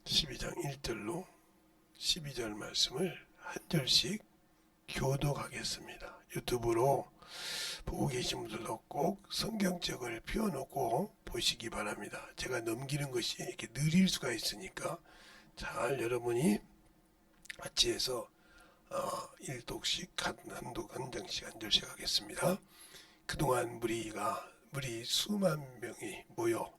12장 1절로 12절 말씀을 한 절씩 교독하겠습니다. 유튜브로 보고 계신 분들도 꼭 성경책을 펴놓고 보시기 바랍니다. 제가 넘기는 것이 이렇게 느릴 수가 있으니까 잘 여러분이 같이 해서 1독씩 한 장씩 한 절씩 하겠습니다. 그동안 무리 수만 명이 모여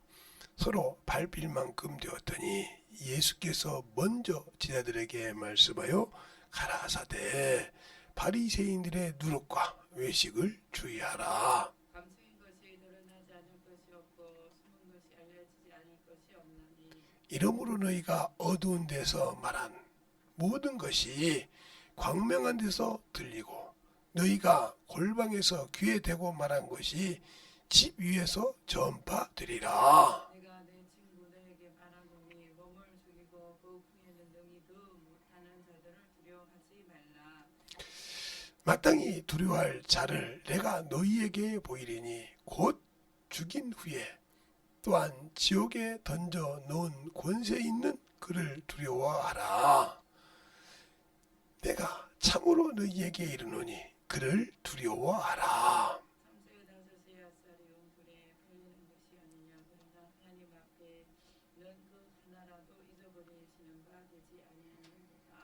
서로 밟힐 만큼 되었더니 예수께서 먼저 제자들에게 말씀하여 가라사대 바리새인들의 누룩과 외식을 주의하라. 감추인 것이 드러나지 않을 것이 없고 숨은 것이 알려지지 않을 것이 없나니 이러므로 너희가 어두운 데서 말한 모든 것이 광명한 데서 들리고 너희가 골방에서 귀에 대고 말한 것이 집 위에서 전파되리라. 내가 내 친구들에게 말하노니 몸을 죽이고 그 후에는 능히 더 못하는 자들을 두려워하지 말라. 마땅히 두려워할 자를 내가 너희에게 보이리니 곧 죽인 후에 또한 지옥에 던져 놓은 권세 있는 그를 두려워하라. 내가 참으로 너희에게 이르노니 그를 두려워하라. 참새의 5의 앗살이 웅풀에 팔리는 것이 아니냐. 그러나 하나님 앞에 넌 그 하나라도 잊어버리시는 바 되지 아니하느니라.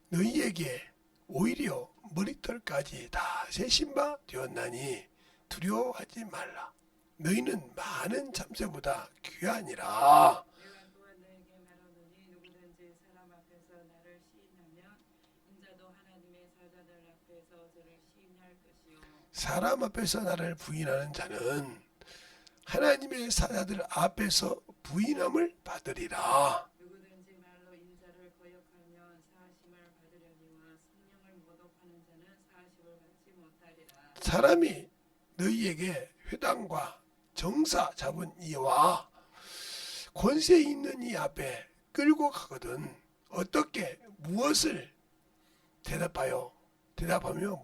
너희에게 오히려 머리털까지 다 세신 바 되었나니 두려워하지 말라. 너희는 많은 참새보다 귀하니라. 내가 또한 너에게 말하노니 누구든지 사람 앞에서 나를 시인하면 인자도 하나님의 사자들 앞에서 저를 시인할 것이요 사람 앞에서 나를 부인하는 자는 하나님의 사자들 앞에서 부인함을 받으리라. 누구든지 말로 인자를 거역하면 사하심을 받으려니와 성령을 모독하는 자는 사하심을 받지 못하리라. 사람이 너희에게 회당과 정사 잡은 이와 권세 있는 이 앞에 끌고 가거든 어떻게 무엇을 대답하며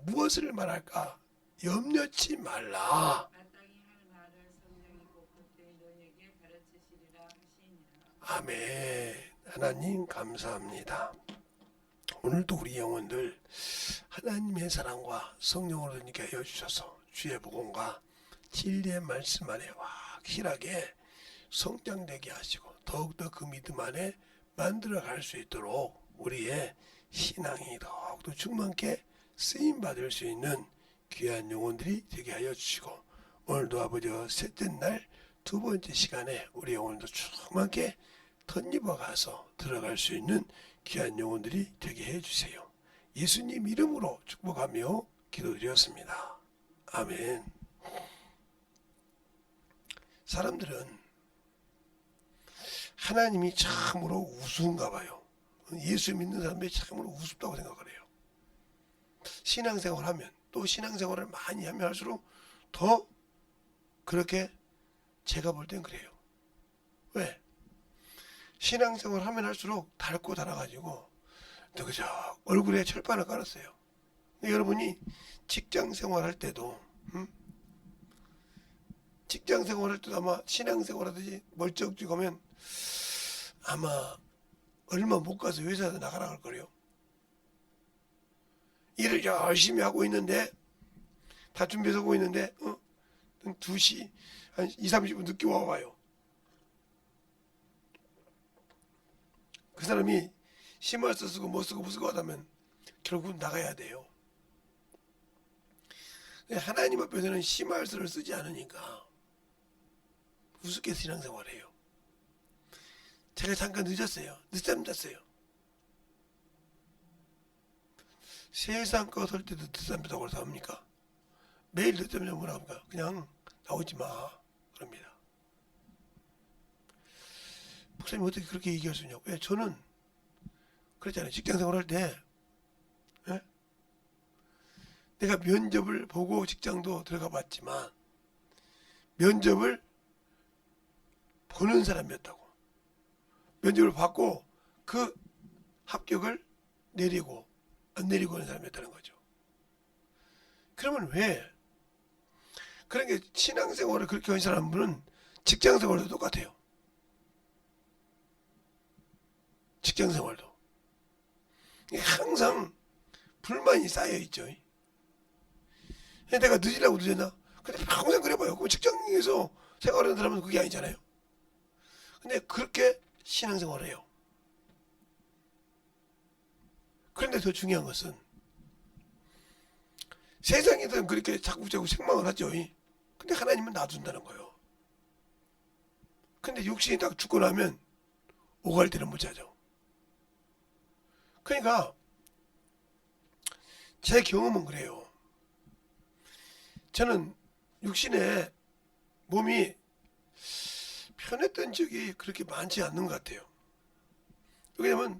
무엇을 말할까 염려치 말라. 마땅히 할 말을 성령이 곧 그때 너희에게 가르치시리라 하시니라. 아멘. 하나님 감사합니다. 오늘도 우리 영혼들 하나님의 사랑과 성령으로 되게 하여 주셔서 주의 복음과 진리의 말씀 안에 확실하게 성장되게 하시고 더욱더 그 믿음 안에 만들어갈 수 있도록 우리의 신앙이 더욱더 충만케 쓰임받을 수 있는 귀한 영혼들이 되게 하여 주시고 오늘도 아버지와 셋째 날 두 번째 시간에 우리 영혼도 충만케 덧입어 가서 들어갈 수 있는 귀한 영혼들이 되게 해주세요. 예수님 이름으로 축복하며 기도드렸습니다. 아멘. 사람들은 하나님이 참으로 우스운가 봐요. 예수 믿는 사람들이 참으로 우습다고 생각을 해요. 신앙생활 하면 또 신앙생활을 많이 하면 할수록 더 그렇게 제가 볼 땐 그래요. 왜? 신앙생활 하면 할수록 닳고 닳아가지고 그저 얼굴에 철판을 깔았어요. 여러분이 직장생활 할 때도 직장생활 할 때도 아마 신앙생활 하듯이 멀쩡지고 하면 아마 얼마 못 가서 회사에서 나가라 할 거래요. 일을 열심히 하고 있는데 다 준비해서 오고 있는데 2시 한 20-30분 늦게 와봐요. 그 사람이 심할서 쓰고 못 쓰고 하다면 결국 나가야 돼요. 하나님 앞에서는 심할서를 쓰지 않으니까 우습게 신앙생활해요. 제가 잠깐 늦었어요. 늦잠 잤어요. 세상 거 설 때도 늦잠 자고 그래서 합니까? 매일 늦잠 자면 뭐라 합니까? 그냥 나오지 마 그럽니다. 목사님 어떻게 그렇게 얘기할 수 있냐고. 왜? 저는 그랬잖아요. 직장생활 할 때 내가 면접을 보고 직장도 들어가 봤지만 면접을 보는 사람이었다고. 면접을 받고 그 합격을 내리고 안 내리고 하는 사람이었다는 거죠. 그러면 왜? 그러니까 신앙생활을 그렇게 한 사람은 직장생활도 똑같아요. 직장생활도 항상 불만이 쌓여있죠. 내가 늦으려고 늦었나? 근데 평생 그래봐요. 그럼 직장에서 생활하는 사람은 그게 아니잖아요. 근데 그렇게 신앙생활을 해요. 그런데 더 중요한 것은 세상에서는 그렇게 자꾸 생각을 하죠. 근데 하나님은 놔둔다는 거예요. 근데 육신이 딱 죽고 나면 오갈 때는 못 자죠. 그러니까 제 경험은 그래요. 저는 육신에 몸이 편했던 적이 그렇게 많지 않는 것 같아요. 왜냐면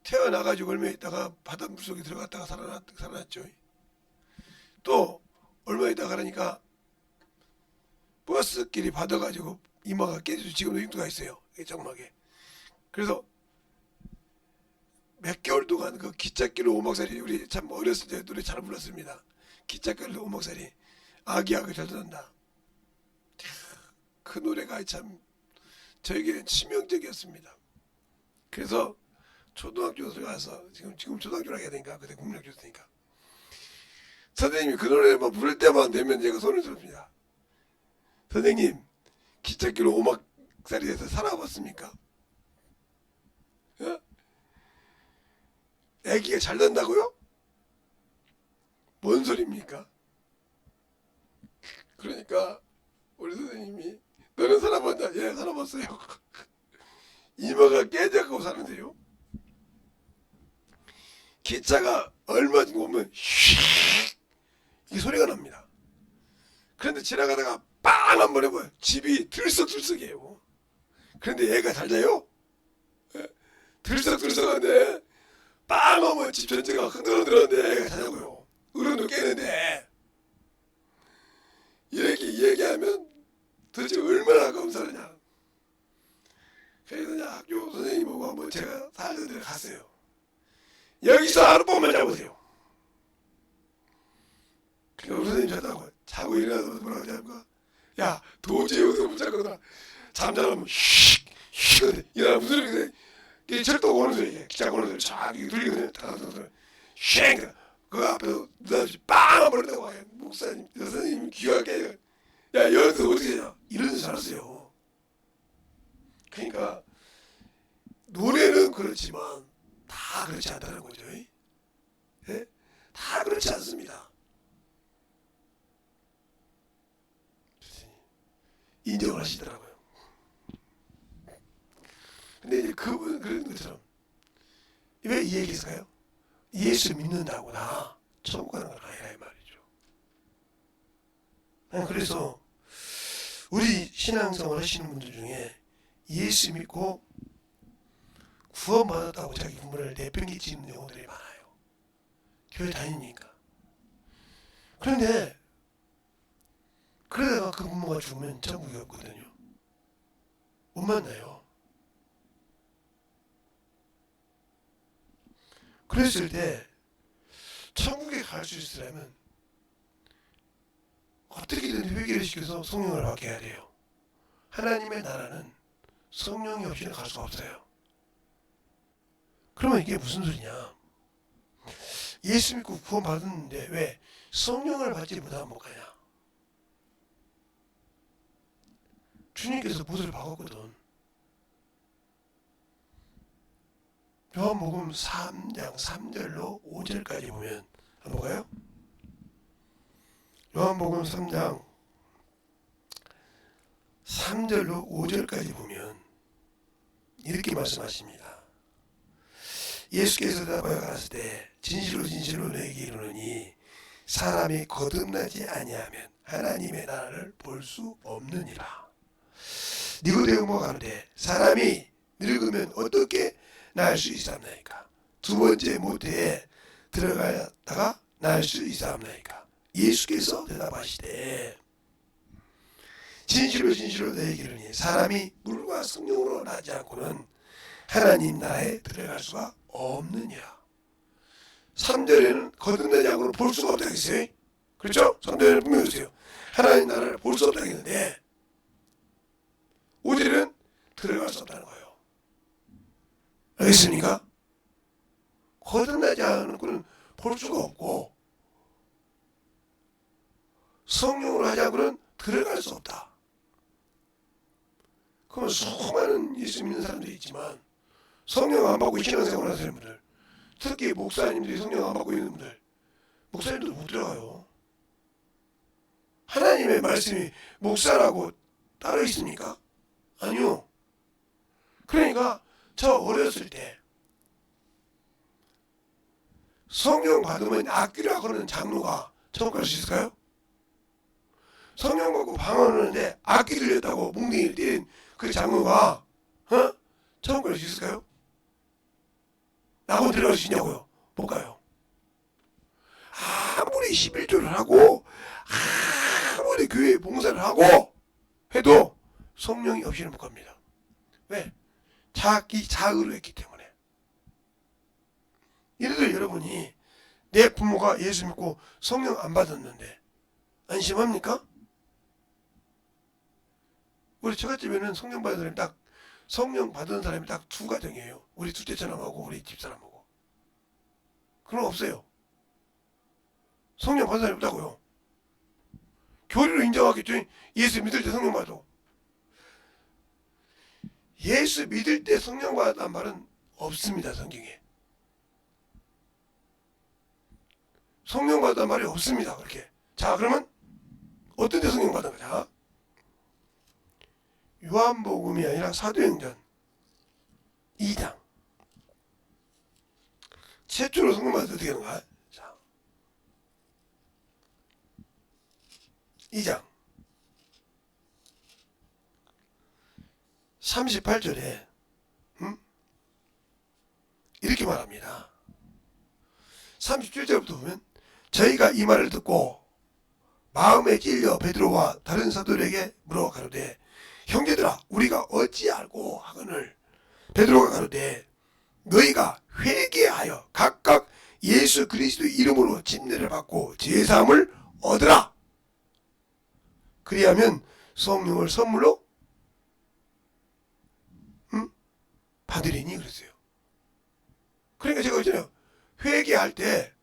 태어나가지고 얼마 있다가 바닷물 속에 들어갔다가 살아났죠. 또 얼마 있다가 그러니까 버스끼리 받아가지고 이마가 깨져서 지금도 흉터가 있어요. 정막에. 그래서 몇 개월 동안 그 기찻길로 오목살이, 우리 참 어렸을 때 노래 잘 불렀습니다. 기찻길로 오목살이 아기야기 잘 듣는다. 그 노래가 참 저에게 치명적이었습니다. 그래서 초등학교 가서 지금 초등학교를 해야 되니까 그때 국민학교였으니까 선생님이 그 노래만 부를 때만 되면 제가 손을 들었습니다. 선생님, 기찻길로 오목살이 돼서 살아봤습니까? 어? 애기가 잘 된다고요? 뭔 소리입니까? 그러니까 우리 선생님이 너는 살아봤냐? 예, 살아봤어요. 이마가 깨져가고 사는데요. 기차가 얼마 정도 오면 휘 이 소리가 납니다. 그런데 지나가다가 빵 한번 해봐요. 집이 들썩들썩해요. 그런데 애가 잘 자요? 예? 들썩들썩한데 빵 하면 집 전체가 흔들흔들한데 애가 자냐고요. 어른도 깨는데 이렇게 얘기하면 도대체 얼마나 감사하냐. 그래서 학교 선생님 보고 한번 제가 살던 데를 갔어요. 여기서 하룻밤만 자보세요. 그러니까 우리 선생님 자고 일어나서 뭐라고 하냐니까 야 도저히 여기서 못 자거나 잠자면 휙 일어나 무슨 소리야. 이게 철도 오는 소리, 기차 오는 소리 쫙 들리거든요. 쉥 그 앞에서 느닷없이 빵 버린다고 와요. 목사님, 여사님 귀하게 야 여기서 어떻게 되냐 이런 데서 살았어요. 그러니까 노래는 그렇지만 다 그렇지 않다는 거죠. 예? 다 그렇지 않습니다. 인정을 하시더라고요. 근데 이제 그분 그런 것처럼 왜 이 얘기했을까요? 예수 믿는다고 나 천국 가는 건 아니라 이 말이죠. 그래서 우리 신앙생활 하시는 분들 중에 예수 믿고 구원받았다고 자기 부모를 내팽개치는 경우들이 많아요. 교회 다니니까. 그런데 그러다가 그 부모가 죽으면 천국이 없거든요. 못 만나요. 그랬을 때 천국에 갈 수 있으려면 어떻게든 회개를 시켜서 성령을 받게 해야 돼요. 하나님의 나라는 성령이 없이는 갈 수가 없어요. 그러면 이게 무슨 소리냐? 예수 믿고 구원 받았는데 왜 성령을 받지 못하면 못 가냐? 주님께서 못을 박았거든. 요한복음 3장 3절로 5절까지 보면 한번 볼까요? 요한복음 3장 3절로 5절까지 보면 이렇게 말씀하십니다. 예수께서 대답하여 가라사대 진실로 진실로 너희에게 이르노니 사람이 거듭나지 아니하면 하나님의 나라를 볼 수 없느니라. 니고데모가 가로되 사람이 늙으면 어떻게 날 수 있사옵나이까? 두 번째 모태에 들어가다가 날 수 있사옵나이까? 예수께서 대답하시되 진실로 진실로 너희에게 이르노니 사람이 물과 성령으로 나지 않고는 하나님 나라에 들어갈 수가 없느니라. 3절에는 거듭나지 않고는 볼 수가 없다고 했어요. 그렇죠? 3절에는 분명히 했어요. 하나님 나라를 볼 수 없다고 했는데 5절은 들어갈 수 없다는 거예요. 알겠습니까? 거듭나지 않은 것은 볼 수가 없고 성령으로 하지 않고는 들어갈 수 없다. 그러면 수많은 예수 믿는 사람들이 있지만 성령 안 받고 신앙생활 하는 사람들, 특히 목사님들이 성령 안 받고 있는 분들, 목사님들도 못 들어가요. 하나님의 말씀이 목사라고 따로 있습니까? 아니요. 그러니까 저 어렸을 때 성령 받으면 악기라고 하는 장로가 천국 갈 수 있을까요? 성령 받고 방언하는데 악기 들렸다고 뭉댕이를 때린 그 장로가 천국 갈 수 있을까요? 나하고 들어갈 수 있냐고요? 못 가요. 아무리 11조를 하고 아무리 교회 봉사를 하고 해도 성령이 없이는 못 갑니다. 왜? 자기 자의로 했기 때문에. 예를 들어 여러분이 내 부모가 예수 믿고 성령 안 받았는데 안심합니까? 우리 처갓집에는 성령 받은 사람이 딱 두 가정이에요. 우리 둘째 사람하고 우리 집사람하고. 그런 거 없어요. 성령 받은 사람이 없다고요. 교리로 인정하겠죠. 예수 믿을 때 성령 받아. 예수 믿을 때 성령 받았다는 말은 없습니다. 성경에. 성령 받았다는 말이 없습니다. 그렇게. 자, 그러면 어떤 데 성령 받은 거냐? 요한복음이 아니라 사도행전 2장. 최초로 성령 받을 때 어떻게 하는 거야? 자, 2장 38절에 이렇게 말합니다. 37절부터 보면 저희가 이 말을 듣고 마음에 찔려 베드로와 다른 사도들에게 물어 가로되 형제들아 우리가 어찌 알고 하거늘 베드로가 가로되 너희가 회개하여 각각 예수 그리스도 이름으로 침례를 받고 제사함을 얻으라. 그리하면 성령을 선물로 받으리니 그랬어요. 그러니까 제가 그랬잖아요. 회개할 때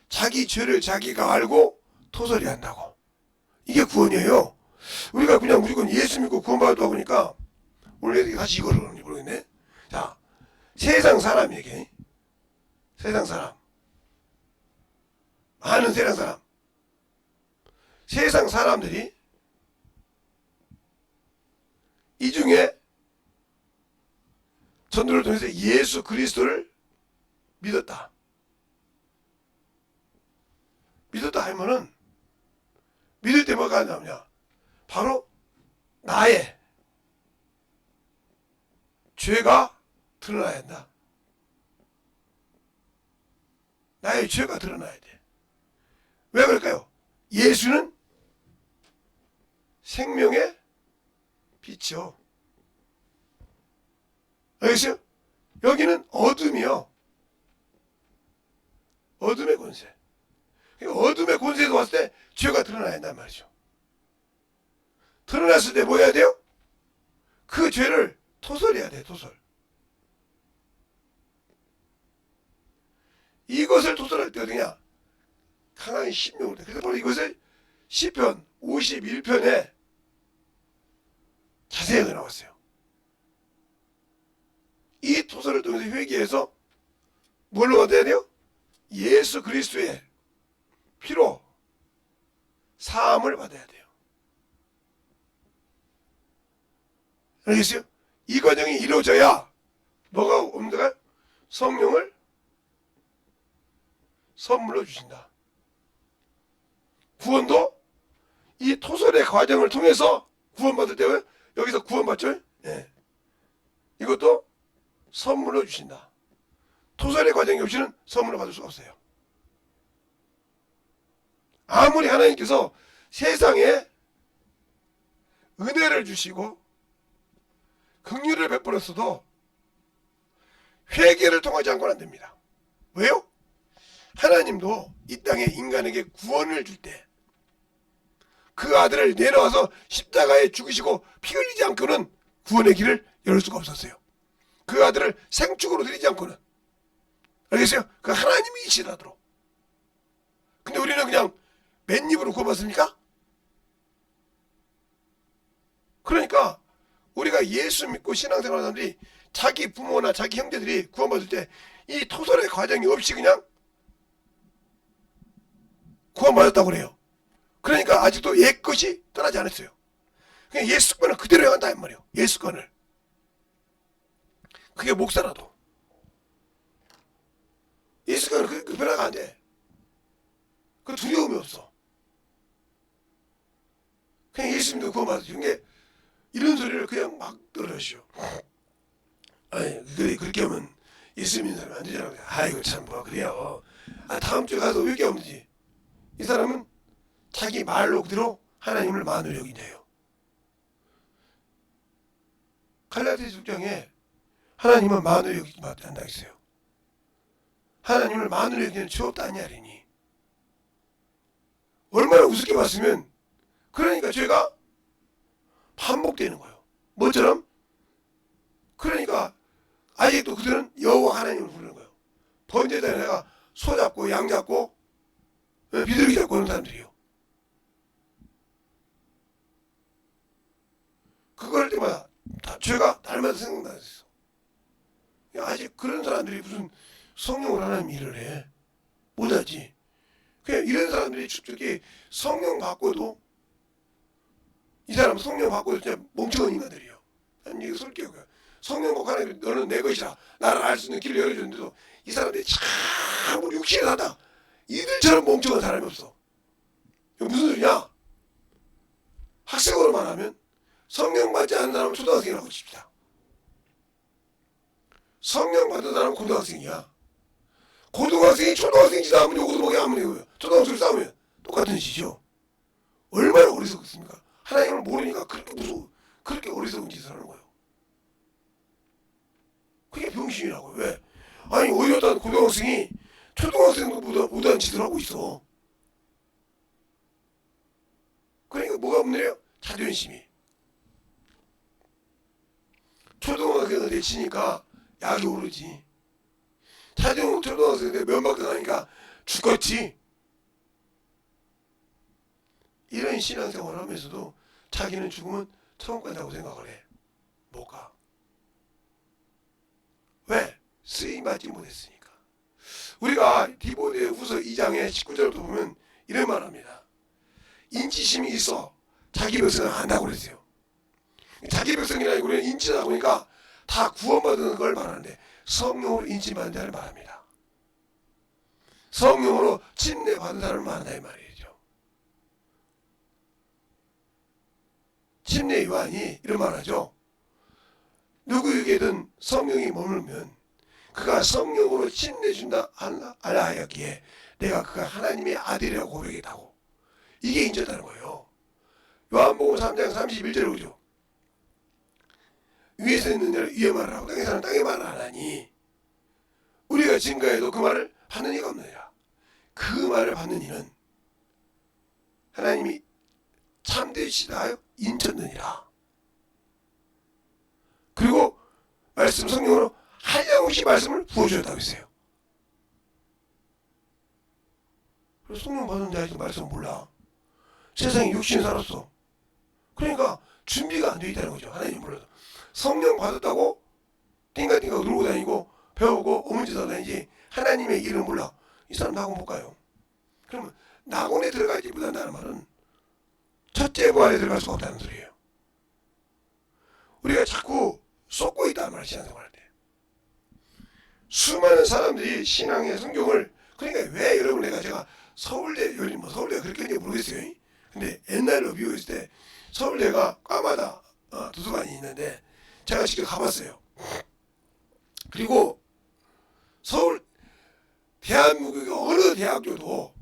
자기 죄를 자기가 알고 토설이 한다고. 이게 구원이에요. 우리가 그냥 무조건 예수 믿고 구원받았다고 보니까 오늘 다시 이거를 그런지 모르겠네. 자, 세상 사람에게 세상 사람 많은 세상 사람들이 이 중에 전도를 통해서 예수 그리스도를 믿었다 하면은 믿을 때 뭐가 나오냐? 바로 나의 죄가 드러나야 한다. 나의 죄가 드러나야 돼. 왜 그럴까요? 예수는 생명의 빛이요. 알겠어요? 여기는 어둠이요. 어둠의 권세. 어둠의 권세에서 왔을 때 죄가 드러나야 한단 말이죠. 드러났을 때 뭐 해야 돼요? 그 죄를 토설해야 돼. 토설. 이것을 토설할 때 어디냐? 강한 신명을 돼. 그래서 바로 이것을 시편 51편에 자세하게 나왔어요. 이 토설을 통해서 회개해서 뭘로 받아야 돼요? 예수 그리스도의 피로 사함을 받아야 돼요. 알겠어요? 이 과정이 이루어져야 뭐가 옵니까? 성령을 선물로 주신다. 구원도 이 토설의 과정을 통해서 구원받을 때 여기서 구원받죠? 네. 이것도 선물로 주신다. 토설의 과정이 없이는 선물을 받을 수 없어요. 아무리 하나님께서 세상에 은혜를 주시고 긍휼을 베풀었어도 회개를 통하지 않고는 안 됩니다. 왜요? 하나님도 이 땅에 인간에게 구원을 줄 때 그 아들을 내려와서 십자가에 죽으시고 피 흘리지 않고는 구원의 길을 열 수가 없었어요. 그 아들을 생축으로 드리지 않고는. 알겠어요? 그 하나님이 이시라도록. 근데 우리는 그냥 맨입으로 구원받습니까? 그러니까 우리가 예수 믿고 신앙생활하는 사람들이 자기 부모나 자기 형제들이 구원받을 때 이 토설의 과정이 없이 그냥 구원받았다고 그래요. 그러니까 아직도 옛 것이 떠나지 않았어요. 그냥 옛 습관을 그대로 해간다 이 말이에요. 옛 습관을. 그게 목사라도 옛 습관은 그 변화가 안 돼. 그 두려움이 없어. 그냥 예수 믿고 구원받았죠. 이게 이런 소리를 그냥 막 들으시오. 아니 그렇게 하면 예수 믿는 사람이 안 되잖아. 아이고 참 뭐 그래요. 다음 주에 가서 왜 이렇게 하면 되지. 이 사람은 자기 말로 그대로 하나님을 만으로 여기네요. 갈라디아서 6장에 하나님은 만으로 여기지 못한다 했어요. 하나님을 만으로 여기는 죄 없다 아니하리니. 얼마나 우습게 봤으면 그러니까 죄가 반복되는 거예요. 뭐처럼? 그러니까 아직도 그들은 여호와 하나님을 부르는 거예요. 번제단에 내가 소 잡고 양 잡고 비둘기 잡고 그런 사람들이에요. 그거 할 때마다 다 죄가 날마다 생각나서 아직 그런 사람들이 무슨 성령을 하나님 일을 해. 못하지. 그냥 이런 사람들이 특히 성령 받고도 이 사람 성령 받고도 진짜 멍청한 인간들이에요. 난 이거 솔직해요. 성령 받고 하나님 너는 내 것이라 나를 알 수 있는 길을 열어줬는데도 이 사람들이 참 육신에 산다. 이들처럼 멍청한 사람이 없어. 이거 무슨 소리냐? 학생으로만 하면 성령 받지 않은 사람은 초등학생이라고 칩시다. 성령 받은 사람은 고등학생이야. 고등학생이 초등학생 싸우면 요거도 뭐게 아무리 초등학생 싸우면 똑같은 짓이죠. 얼마나 어리석습니까? 하나님을 모르니까 그렇게 무서워. 그렇게 어리석은 짓을 하는 거예요. 그게 병신이라고요. 왜? 아니 오히려 다 고등학생이 초등학생보다 못한 짓을 하고 있어. 그러니까 뭐가 문제예요? 자존심이. 초등학생을 내치니까 약이 오르지. 초등학생들 면박도 나니까 죽었지. 이런 신앙생활을 하면서도 자기는 죽으면 천국 간다고 생각을 해. 못 가. 왜? 쓰임받지 못했으니까. 우리가 디모데후서 2장의 19절부터 보면 이런 말 합니다. 인치심이 있어 자기 백성을 안다고 그랬어요. 자기 백성이라고 우리는 인치다 보니까 다 구원받는 걸 말하는데 성령으로 인치받는 자를 말합니다. 성령으로 침례받은 사람을 말한다 이 말이죠. 침례 요한이 이런 말하죠. 누구에게든 성령이 머물면 그가 성령으로 침례준다 알라 하였기에 내가 그가 하나님의 아들이라고 고백했다고. 이게 인정하는 거예요. 요한복음 3장 31절에 오죠. 위에서 있는 자를 위에 말을 하고 땅에 사는 땅에 말을 하나니 우리가 증거해도 그 말을 받는 이가 없느니라. 그 말을 받는 이는 하나님이 참되시다 하여 인쳤느니라. 그리고 말씀 성령으로 한량없이 말씀을 부어주셨다고 했어요. 그래서 성령 받은 자에서 말씀을 몰라. 세상에 육신에 살았어. 그러니까 준비가 안 돼 있다는 거죠. 하나님 몰라서. 성령 받았다고 띵가띵가 놀고 다니고 배우고 어문지다 다니지 하나님의 일을 몰라. 이 사람 낙원 못 가요. 그러면 낙원에 들어가지 못한다는 말은 첫째 부활에 들어갈 수가 없다는 소리예요. 우리가 자꾸 쏟고 있다는 말을 신앙생활할 때. 수많은 사람들이 신앙의 성경을 그러니까 왜 여러분 제가 서울대 요즘 뭐 서울대가 그렇게 했는지 모르겠어요. 근데 옛날로 비교했을 때 서울대가 과마다 도서관이 있는데 제가 직접 가봤어요. 그리고 서울 대한민국의 어느 대학교도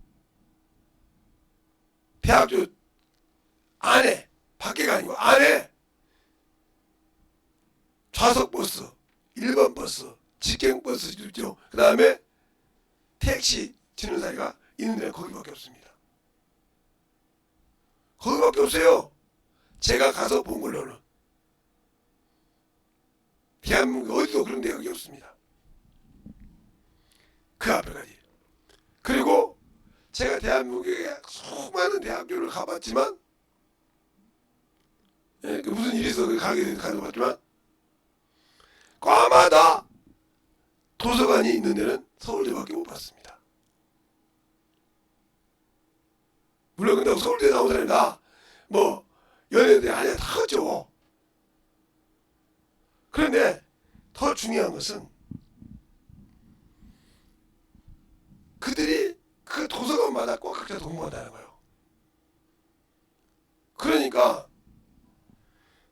대학교 안에 밖에가 아니고 안에 좌석 버스, 1번 버스, 직행 버스 있죠. 그 다음에 택시 지는 사이가 있는 데는 거기밖에 없습니다. 거기밖에 없어요. 제가 가서 본 걸로는 대한민국 어디도 그런 대학이 없습니다. 그 앞에까지. 그리고 제가 대한민국에 수많은 대학교를 가봤지만, 예, 그 무슨 일이 있어서 가게 봤지만, 과마다 도서관이 있는 데는 서울대밖에 못 봤습니다. 물론 근데 서울대 나온 사람이 다 뭐 연예대 아니야 다 하죠. 그런데 더 중요한 것은 그들이 그 도서관마다 꼭 각자 동무한다는 거예요. 그러니까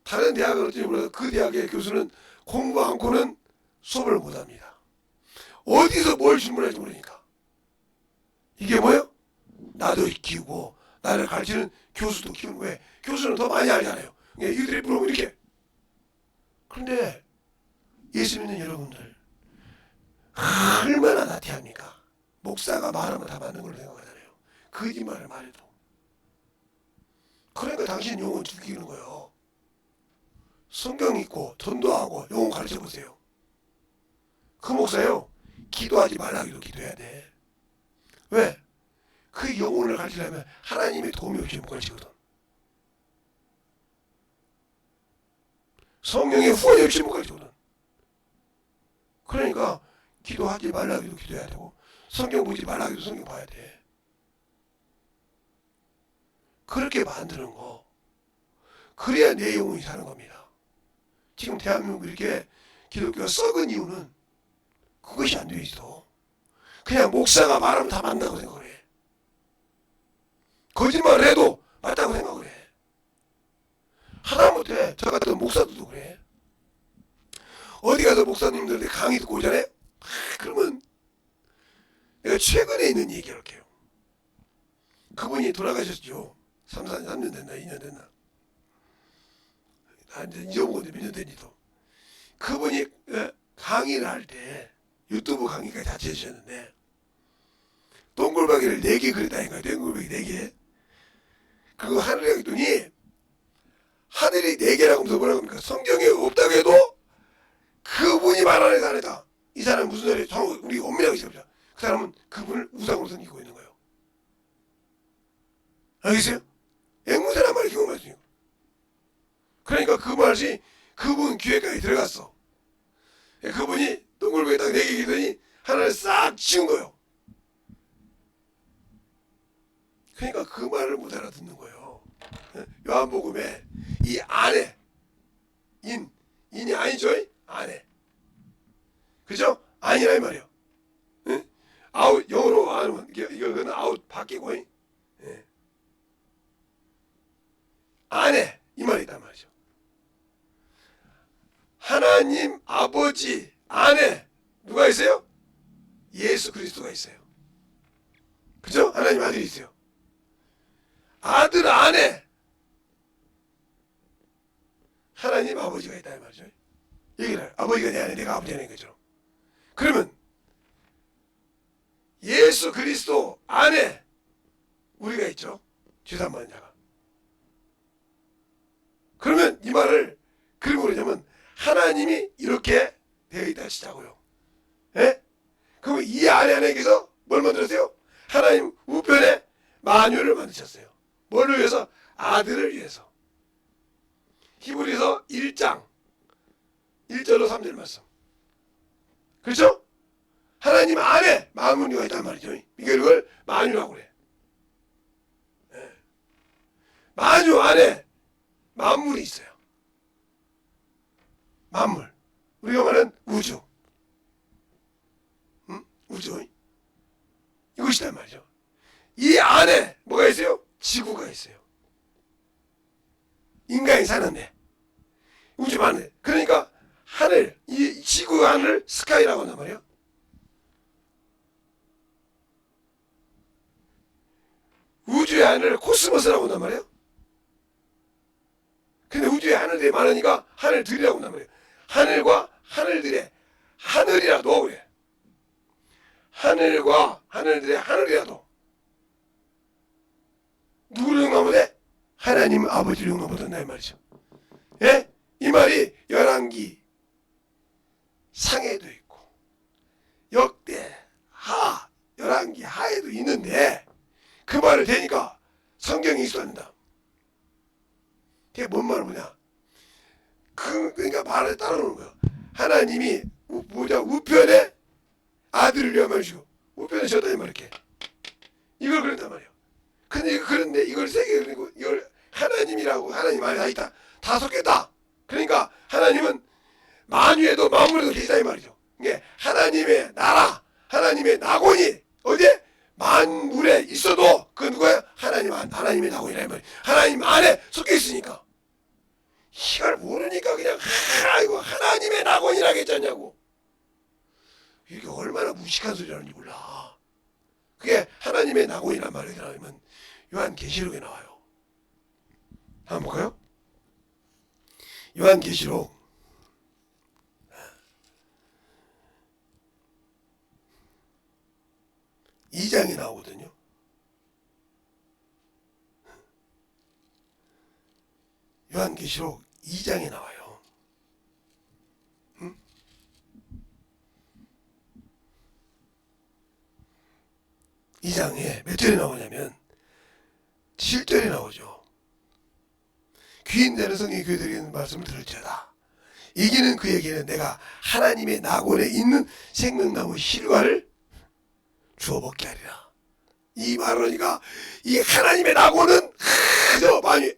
다른 대학은 어찌 몰라도 그 대학의 교수는 공부 않고는 수업을 못합니다. 어디서 뭘 질문할지 모르니까. 이게 뭐예요? 나도 키우고 나를 가르치는 교수도 키우는 거예요. 교수는 더 많이 알잖아요. 이들이 물어보면 이렇게. 그런데 예수 믿는 여러분들 얼마나 나태합니까? 목사가 말하면 다 맞는 걸로 생각하잖아요. 거짓말을 말해도. 그러니까 당신 영혼 죽이는 거예요. 성경 읽고 전도하고 영혼 가르쳐 보세요. 그 목사요, 기도하지 말라기도 기도해야 돼. 왜? 그 영혼을 가르치려면 하나님의 도움이 없이 못 가르치거든. 성령의 후원이 없이 못 가르치거든. 그러니까 기도하지 말라기도 기도해야 되고 성경 보지 말라기도 성경 봐야 돼. 그렇게 만드는 거. 그래야 내 영혼이 사는 겁니다. 지금 대한민국 이렇게 기독교가 썩은 이유는 그것이 안 돼 있어. 그냥 목사가 말하면 다 맞다고 생각을 해. 거짓말을 해도 맞다고 생각을 해. 하다못해 저 같은 목사들도 그래. 어디 가서 목사님들한테 강의 듣고 오잖아요. 그러면 내가 최근에 있는 얘기 할게요. 그분이 돌아가셨죠. 3년 됐나 2년 됐나. 이제 잊어먹었는데 몇 년 됐니도. 그분이 강의를 할 때 유튜브 강의까지 다 해주셨는데 동글박이를 4개 그렸다니까요. 동글박이 4개. 그거 하늘에 했더니 하늘이 4개라고 하면서 뭐라고 합니까? 성경에 없다고 해도 그분이 말하는 사람이다. 이 사람은 무슨 소리예요? 우리 엄밀하게 생각합니다. 그 사람은 그분을 우상으로 섬기고 있는 거예요. 알겠어요? 앵무새란 말이 경험했어요. 그러니까 그 말이 그분 귀에까지 들어갔어. 그분이 동글박이 딱 4개 기더니 하나를 싹 치운 거예요. 그러니까 그 말을 못 알아듣는 거예요. 요한복음에 이 안에 인이 아니죠? 안에. 그죠? 아니라 이 말이에요. 아웃 영어로 하면 이거는 아웃 바뀌고 안에 이 말이 있단 말이죠. 하나님 아버지 안에 누가 있어요? 예수 그리스도가 있어요. 그죠? 하나님 아들이 있어요. 아들 안에 하나님 아버지가 있다는 말이죠. 얘기를 아버지가 내 안에 내가 아버지 안에 것처럼. 그러면 예수 그리스도 안에 우리가 있죠. 죄산 받은 자가. 그러면 이 말을 그림으로 하면 하나님이 이렇게 되어 있다 하시자고요. 예? 그럼 이 안에서 뭘 만들었어요? 하나님 우편에 만유를 만드셨어요. 뭘 위해서? 아들을 위해서. 히브리서 1장 1절로 3절 말씀. 그렇죠? 하나님 안에 만유가 있단 말이죠. 이걸 만유라고 그래. 예. 만유 안에 만물이 있어요. 만물. 우리가 말하는 우주. 우주. 이것이란 말이죠. 이 안에 뭐가 있어요? 지구가 있어요. 인간이 사는데. 우주 안에. 그러니까 하늘, 이 지구 하늘 스카이라고 한단 말이에요. 우주의 하늘 코스모스라고 한단 말이에요. 근데 우주의 하늘들이 많으니까 하늘들이라고 한단 말이에요. 하늘과 하늘들의 하늘이라도 그래. 하늘과 하늘들의 하늘이라도 누구를 용납하되? 하나님 아버지를 용납하던다 이 말이죠. 예? 이 말이 열왕기 상에도 있고 역대 하 열왕기 하에도 있는데 그 말을 대니까 성경이 있었는다. 그게 뭔 말이냐? 그러니까 말을 따라오는 거야. 하나님이 우편에 아들을 위하여 주고 우편에 줬다 이 말 이렇게 이걸 그런단 말이에요. 그런데 이걸 세게 그리고 이걸 하나님이라고 하나님 안에 다 있다 다 섞였다. 그러니까 하나님은 만유에도 만물에도 계시다 이 말이죠. 이게 하나님의 나라, 하나님의 낙원이 어디에 만물에 있어도 그 누구야? 하나님의 낙원이라 이 말이에요. 하나님 안에 섞여 있으니까. 이걸 모르니까 그냥 이거 하나님의 낙원이라 했잖냐고. 이게 얼마나 무식한 소리라는지 몰라. 그게 하나님의 낙원이란 말이 나오면 요한계시록에 나와요. 한번 볼까요? 요한계시록 2장에 나오거든요. 요한계시록 2장에 나와요. 2장에 몇 절에 나오냐면 7절에 나오죠. 귀인 되는 성령이 교회들에게 말씀을 들을지어다. 이기는 그에게는 내가 하나님의 낙원에 있는 생명나무 실과를 주워 먹게 하리라. 이 말하니까 이 하나님의 낙원은 그저 많이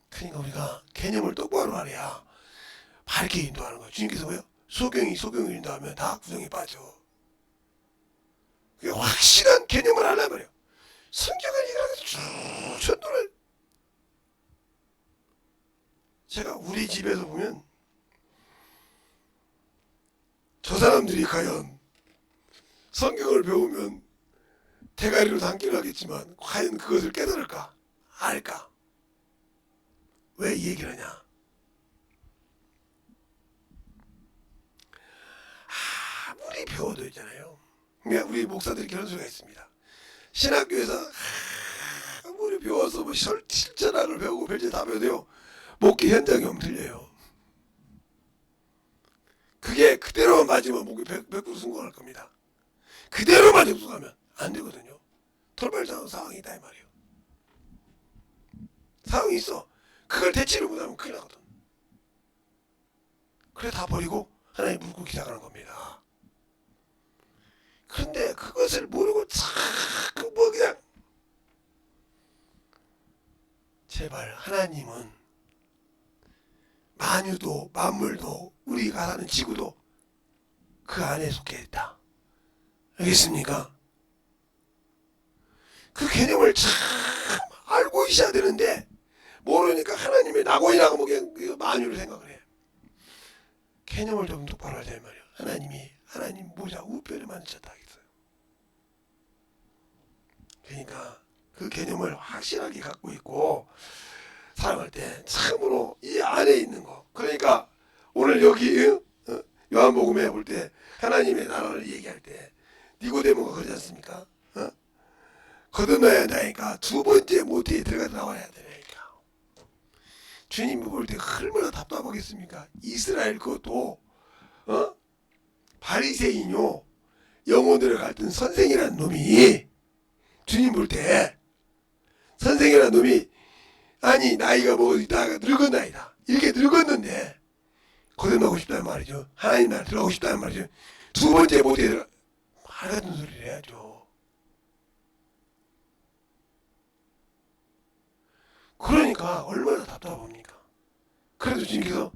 그러니까 우리가 개념을 똑바로 하래야 밝게 인도하는 거예요. 주님께서 뭐요? 소경을 인도하면 다 구덩이에 빠져. 그게 확실한 개념을 하려면 말이에요. 성경을 이렇게 쭉 전도를 제가 우리 집에서 보면 저 사람들이 과연 성경을 배우면 대가리로 담기를 하겠지만 과연 그것을 깨달을까? 알까? 왜 이 얘기를 하냐? 아무리 배워도 있잖아요. 우리 목사들이 그런 소리가 있습니다. 신학교에서 아무리 배워서 뭐 실전학을 배우고 별짓 다 배워도요. 목회 현장에 오면 들려요. 그게 그대로만 맞으면 목회 100% 성공할 겁니다. 그대로만 접속하면 안 되거든요. 돌발상황 상황이 있다 이 말이에요. 상황이 있어. 그걸 대치를 못하면 큰일 나거든. 그래 다 버리고 하나님 물고 기다가는 겁니다. 그런데 그것을 모르고 자꾸 뭐 그냥 제발 하나님은 만유도 만물도 우리가 사는 지구도 그 안에 속해 있다. 알겠습니까? 그 개념을 참 알고 있어야 되는데 모르니까 하나님의 낙원이라고 뭐 그냥 만유를 생각을 해. 개념을 좀 똑바로 하자 이 말이야. 하나님 모자 우편에 만드셨다 하겠어요. 그러니까 그 개념을 확실하게 갖고 있고 살아갈 때 참으로 이 안에 있는 거. 그러니까 오늘 여기 요한복음에 볼 때 하나님의 나라를 얘기할 때 니고데모가 그러지 않습니까? 거듭나야 한다니까 두 번째 모태에 들어가 나와야 되니까. 주님이 볼 때 얼마나 답답하겠습니까? 이스라엘 그것도 바리새인요 영혼들을 갈등 선생이라는 놈이 주님 볼 때 선생이라는 놈이 아니 나이가 먹었다가 늙었나이다 이렇게 늙었는데 거듭나고 싶다는 말이죠. 하나님 나라 들어가고 싶다는 말이죠. 두 번째 모태에 들어가 말 같은 소리를 해야죠. 그러니까 얼마나 답답합니까? 그래도 주님께서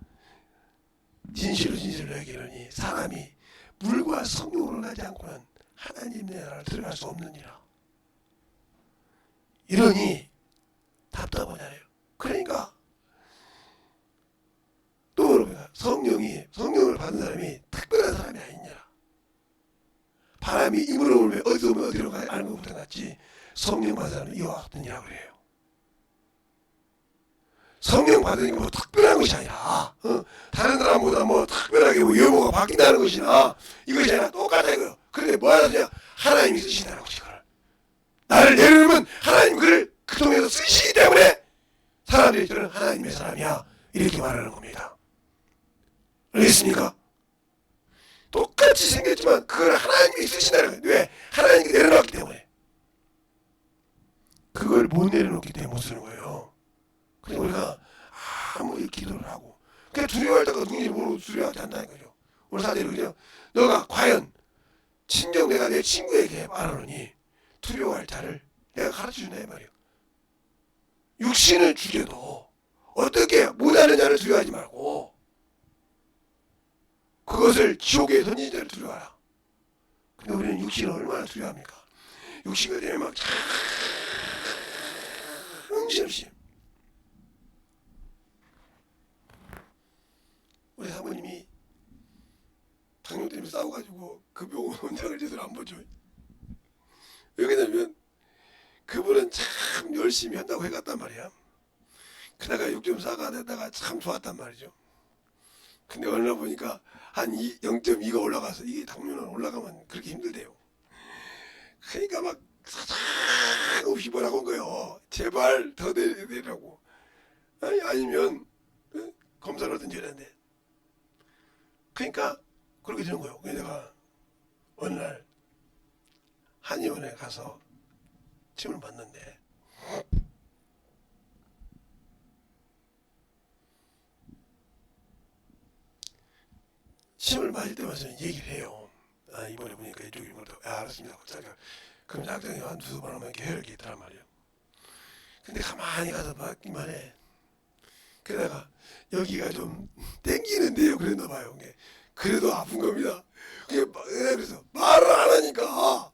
진실로 너에게 이르니 사람이 물과 성령으로 나지 않고는 하나님 나라를 들어갈 수 없느니라. 이러니 답답하잖아요. 그러니까 또 여러분 성령을 받은 사람이 특별한 사람이 아니냐. 바람이 입으로 불면 어디서 오면 어디로 가야 아는 것보다 낫지. 성령 받은 사람은 이와 같으니라 그래요. 성령 받으니까 뭐 특별한 것이 아니라 다른 사람보다 뭐 특별하게 뭐 외모가 바뀐다는 것이나 이것이 아니라 똑같아 이거요. 그런데 뭐 하냐? 하나님이 쓰신다는 것이 그걸. 나를 내려놓으면 하나님 그를 그 통해서 쓰시기 때문에 사람들이 저는 하나님의 사람이야 이렇게 말하는 겁니다. 알겠습니까? 똑같이 생겼지만 그걸 하나님이 쓰신다는 거예요. 왜? 하나님이 내려놨기 때문에. 그걸 못 내려놓기 때문에 못 쓰는 거예요. 그래서 우리가 아무리 기도를 하고 그냥 두려워할 때가 누군지 모르고 두려워하지 않는다는 거죠. 우리 사제를 그냥 너가 과연 친정 내가 내 친구에게 말하노니 두려워할 자를 내가 가르쳐준다 이 말이에요. 육신을 죽여도 어떻게 못하는 자를 두려워하지 말고 그것을 지옥에 던진 자를 두려워하라. 근데 우리는 육신을 얼마나 두려워합니까? 육신이 되면 막 정신없이. 우리 사모님이 당뇨 때문에 싸워가지고 그 병원 원장을 제대로 안 보죠. 왜 그러냐면 그분은 참 열심히 한다고 해갔단 말이야. 그다가 6.4가 되다가 참 좋았단 말이죠. 근데 어느 날 보니까 한 0.2가 올라가서 이게 당뇨는 올라가면 그렇게 힘들대요. 그러니까 막 사정없이 뭐라고 한 거예요. 제발 더 내라고. 아니면 검사를 하든지 이랬는데. 그러니까 그렇게 되는 거예요. 그래서 내가 어느 날 한의원에 가서 침을 맞는데 침을 맞을 때마다 얘기를 해요. 이번에 보니까 이쪽이 뭐라고. 알았습니다. 자기가 그럼 약장이 한 두세 번 하면 이렇게 혈액이 있단 말이에요. 근데 가만히 가서 맞기만 해. 그러다가 여기가 좀 땡기는데요. 그랬나 봐요. 그래도 아픈 겁니다. 그래서 말을 안 하니까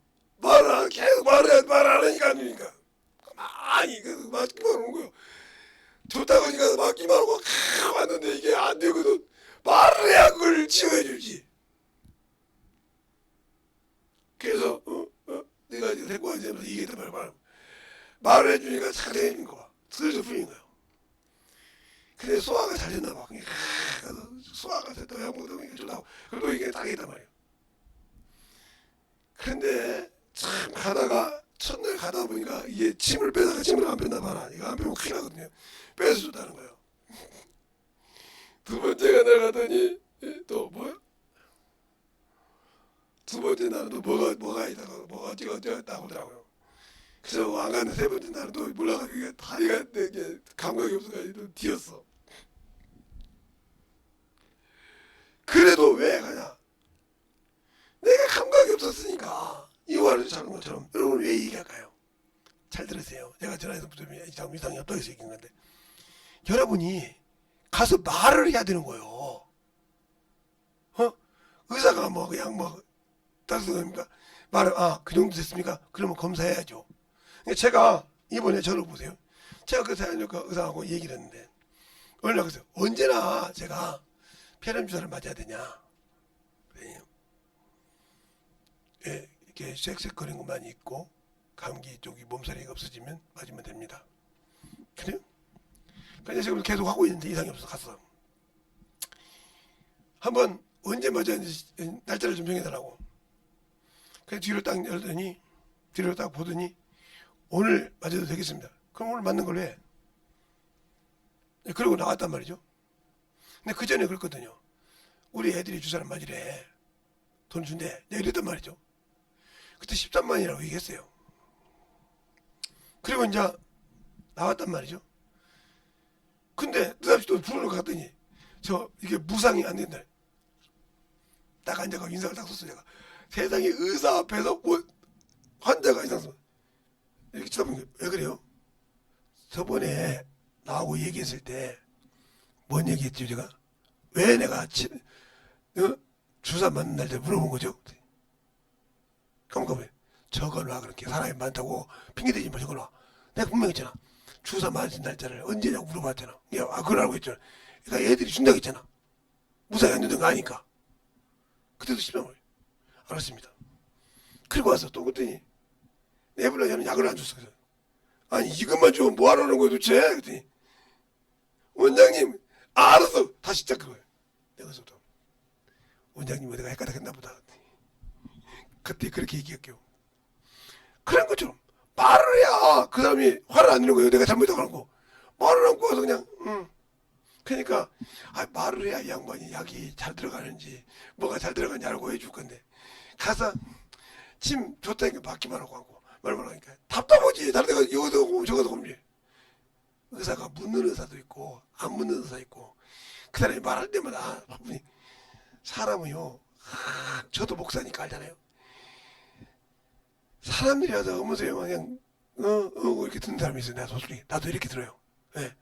계속 말 안 하니까 안 되니까 가만히 계속 맞기만 하는 거예요. 좋다고 하니까 맞기만 하고 왔는데 이게 안 되거든. 말을 해야 그걸 치료해주지. 그래서 내가 이제 데리고 와서 이게 다 말을 해주니까 상당히 거야. 슬슬 풀린 거예요. 근데 소화가 잘 됐나 봐. 그래서 소화가 됐다. 약 먹다 좋다고. 그래도 이게 딱이단 말이에요. 근데 참 가다가 첫날 가다 보니까 이게 침을 빼다가 침을 안 뺐나 봐라. 이거 안 빼면 큰일 나거든요. 빼서 줬다는 거예요. 두 번째가 나가더니 또 뭐야? 두 번째 날은 또 뭐가 있다가 뭐가 어쩌고 하더라고요. 그래서 안 가는 세 번째 날은 또 몰라가지고 다리가 이게 감각이 없어가지고 뒤었어. 그래도 왜 가냐? 내가 감각이 없었으니까 이와를 자는 것처럼 여러분 왜 얘기할까요? 잘 들으세요. 내가 전화해서 무슨 이상이 없다고 해서 얘기한 건데 여러분이 가서 말을 해야 되는 거예요. 의사가 뭐 그냥 뭐 따뜻한 겁니까? 말을 그 정도 됐습니까? 그러면 검사해야죠. 제가 이번에 저를 보세요. 제가 그 의사하고 얘기를 했는데 어느 날 그래서 언제나 제가 폐렴 주사를 맞아야 되냐? 예, 이렇게 쌕쌕거리는 것만 있고 감기 쪽이 몸살이 없어지면 맞으면 됩니다. 그래요? 그래서 지금 계속 하고 있는데 이상이 없어 갔어. 한번 언제 맞아야 하는지 날짜를 좀 정해달라고. 그래서 뒤로 딱 열더니 뒤로 딱 보더니 오늘 맞아도 되겠습니다. 그럼 오늘 맞는 걸로 해. 그러고 나왔단 말이죠. 근데 그 전에 그랬거든요. 우리 애들이 주사를 맞으래. 돈 준대. 내가 이랬단 말이죠. 그때 13만이라고 얘기했어요. 그리고 이제 나왔단 말이죠. 근데 느닷없이 또 부르러 갔더니 이게 무상이 안 된다. 딱 앉아가 인상을 딱 썼어. 제가 세상에 의사 앞에서 환자가 인상 써 이렇게 쳐다보니까 왜 그래요? 저번에 나하고 얘기했을 때 뭔 얘기했지 제가? 왜 내가 주사 맞는 날짜 물어본 거죠? 그러니까 적어놔. 그렇게 사람이 많다고 핑계대지 마. 적어놔. 내가 분명히 했잖아. 주사 맞은 날짜를 언제냐고 물어봤잖아. 그걸 알고 있잖아. 그러니까 애들이 준다고 했잖아. 무사히 안 되는 거 아니까. 그때도 심장을 알았습니다. 그리고 와서 또 그랬더니 내불러자는 약을 안 줬어. 아니 이것만 주면 뭐하라는 거야 도대체? 그랬더니 원장님 알았어. 다시 시작 그거예요. 내가 그래서도 원장님 내가 헷갈렸나 보다. 그때 그렇게 얘기할게요. 그런 것처럼 말을 해야 그 사람이 화를 안 내는 거예요. 내가 잘못했다고 하는 거. 말을 안고 와서 그냥 그러니까 말을 해야 이 양반이 약이 잘 들어가는지 뭐가 잘 들어가는지 알고 해줄 건데 가서 침 줬다니까 받기만 하고 말만 하니까 답답하지. 다른 데가 이거도 오고 저거도 오지. 의사가 묻는 의사도 있고 안 묻는 의사 있고 그 사람이 말할 때마다 바쁘니 사람은요 저도 목사니까 알잖아요. 사람들이 와서 어머세요 그냥 이렇게 듣는 사람이 있어요. 내가 솔직히 나도 이렇게 들어요. 예.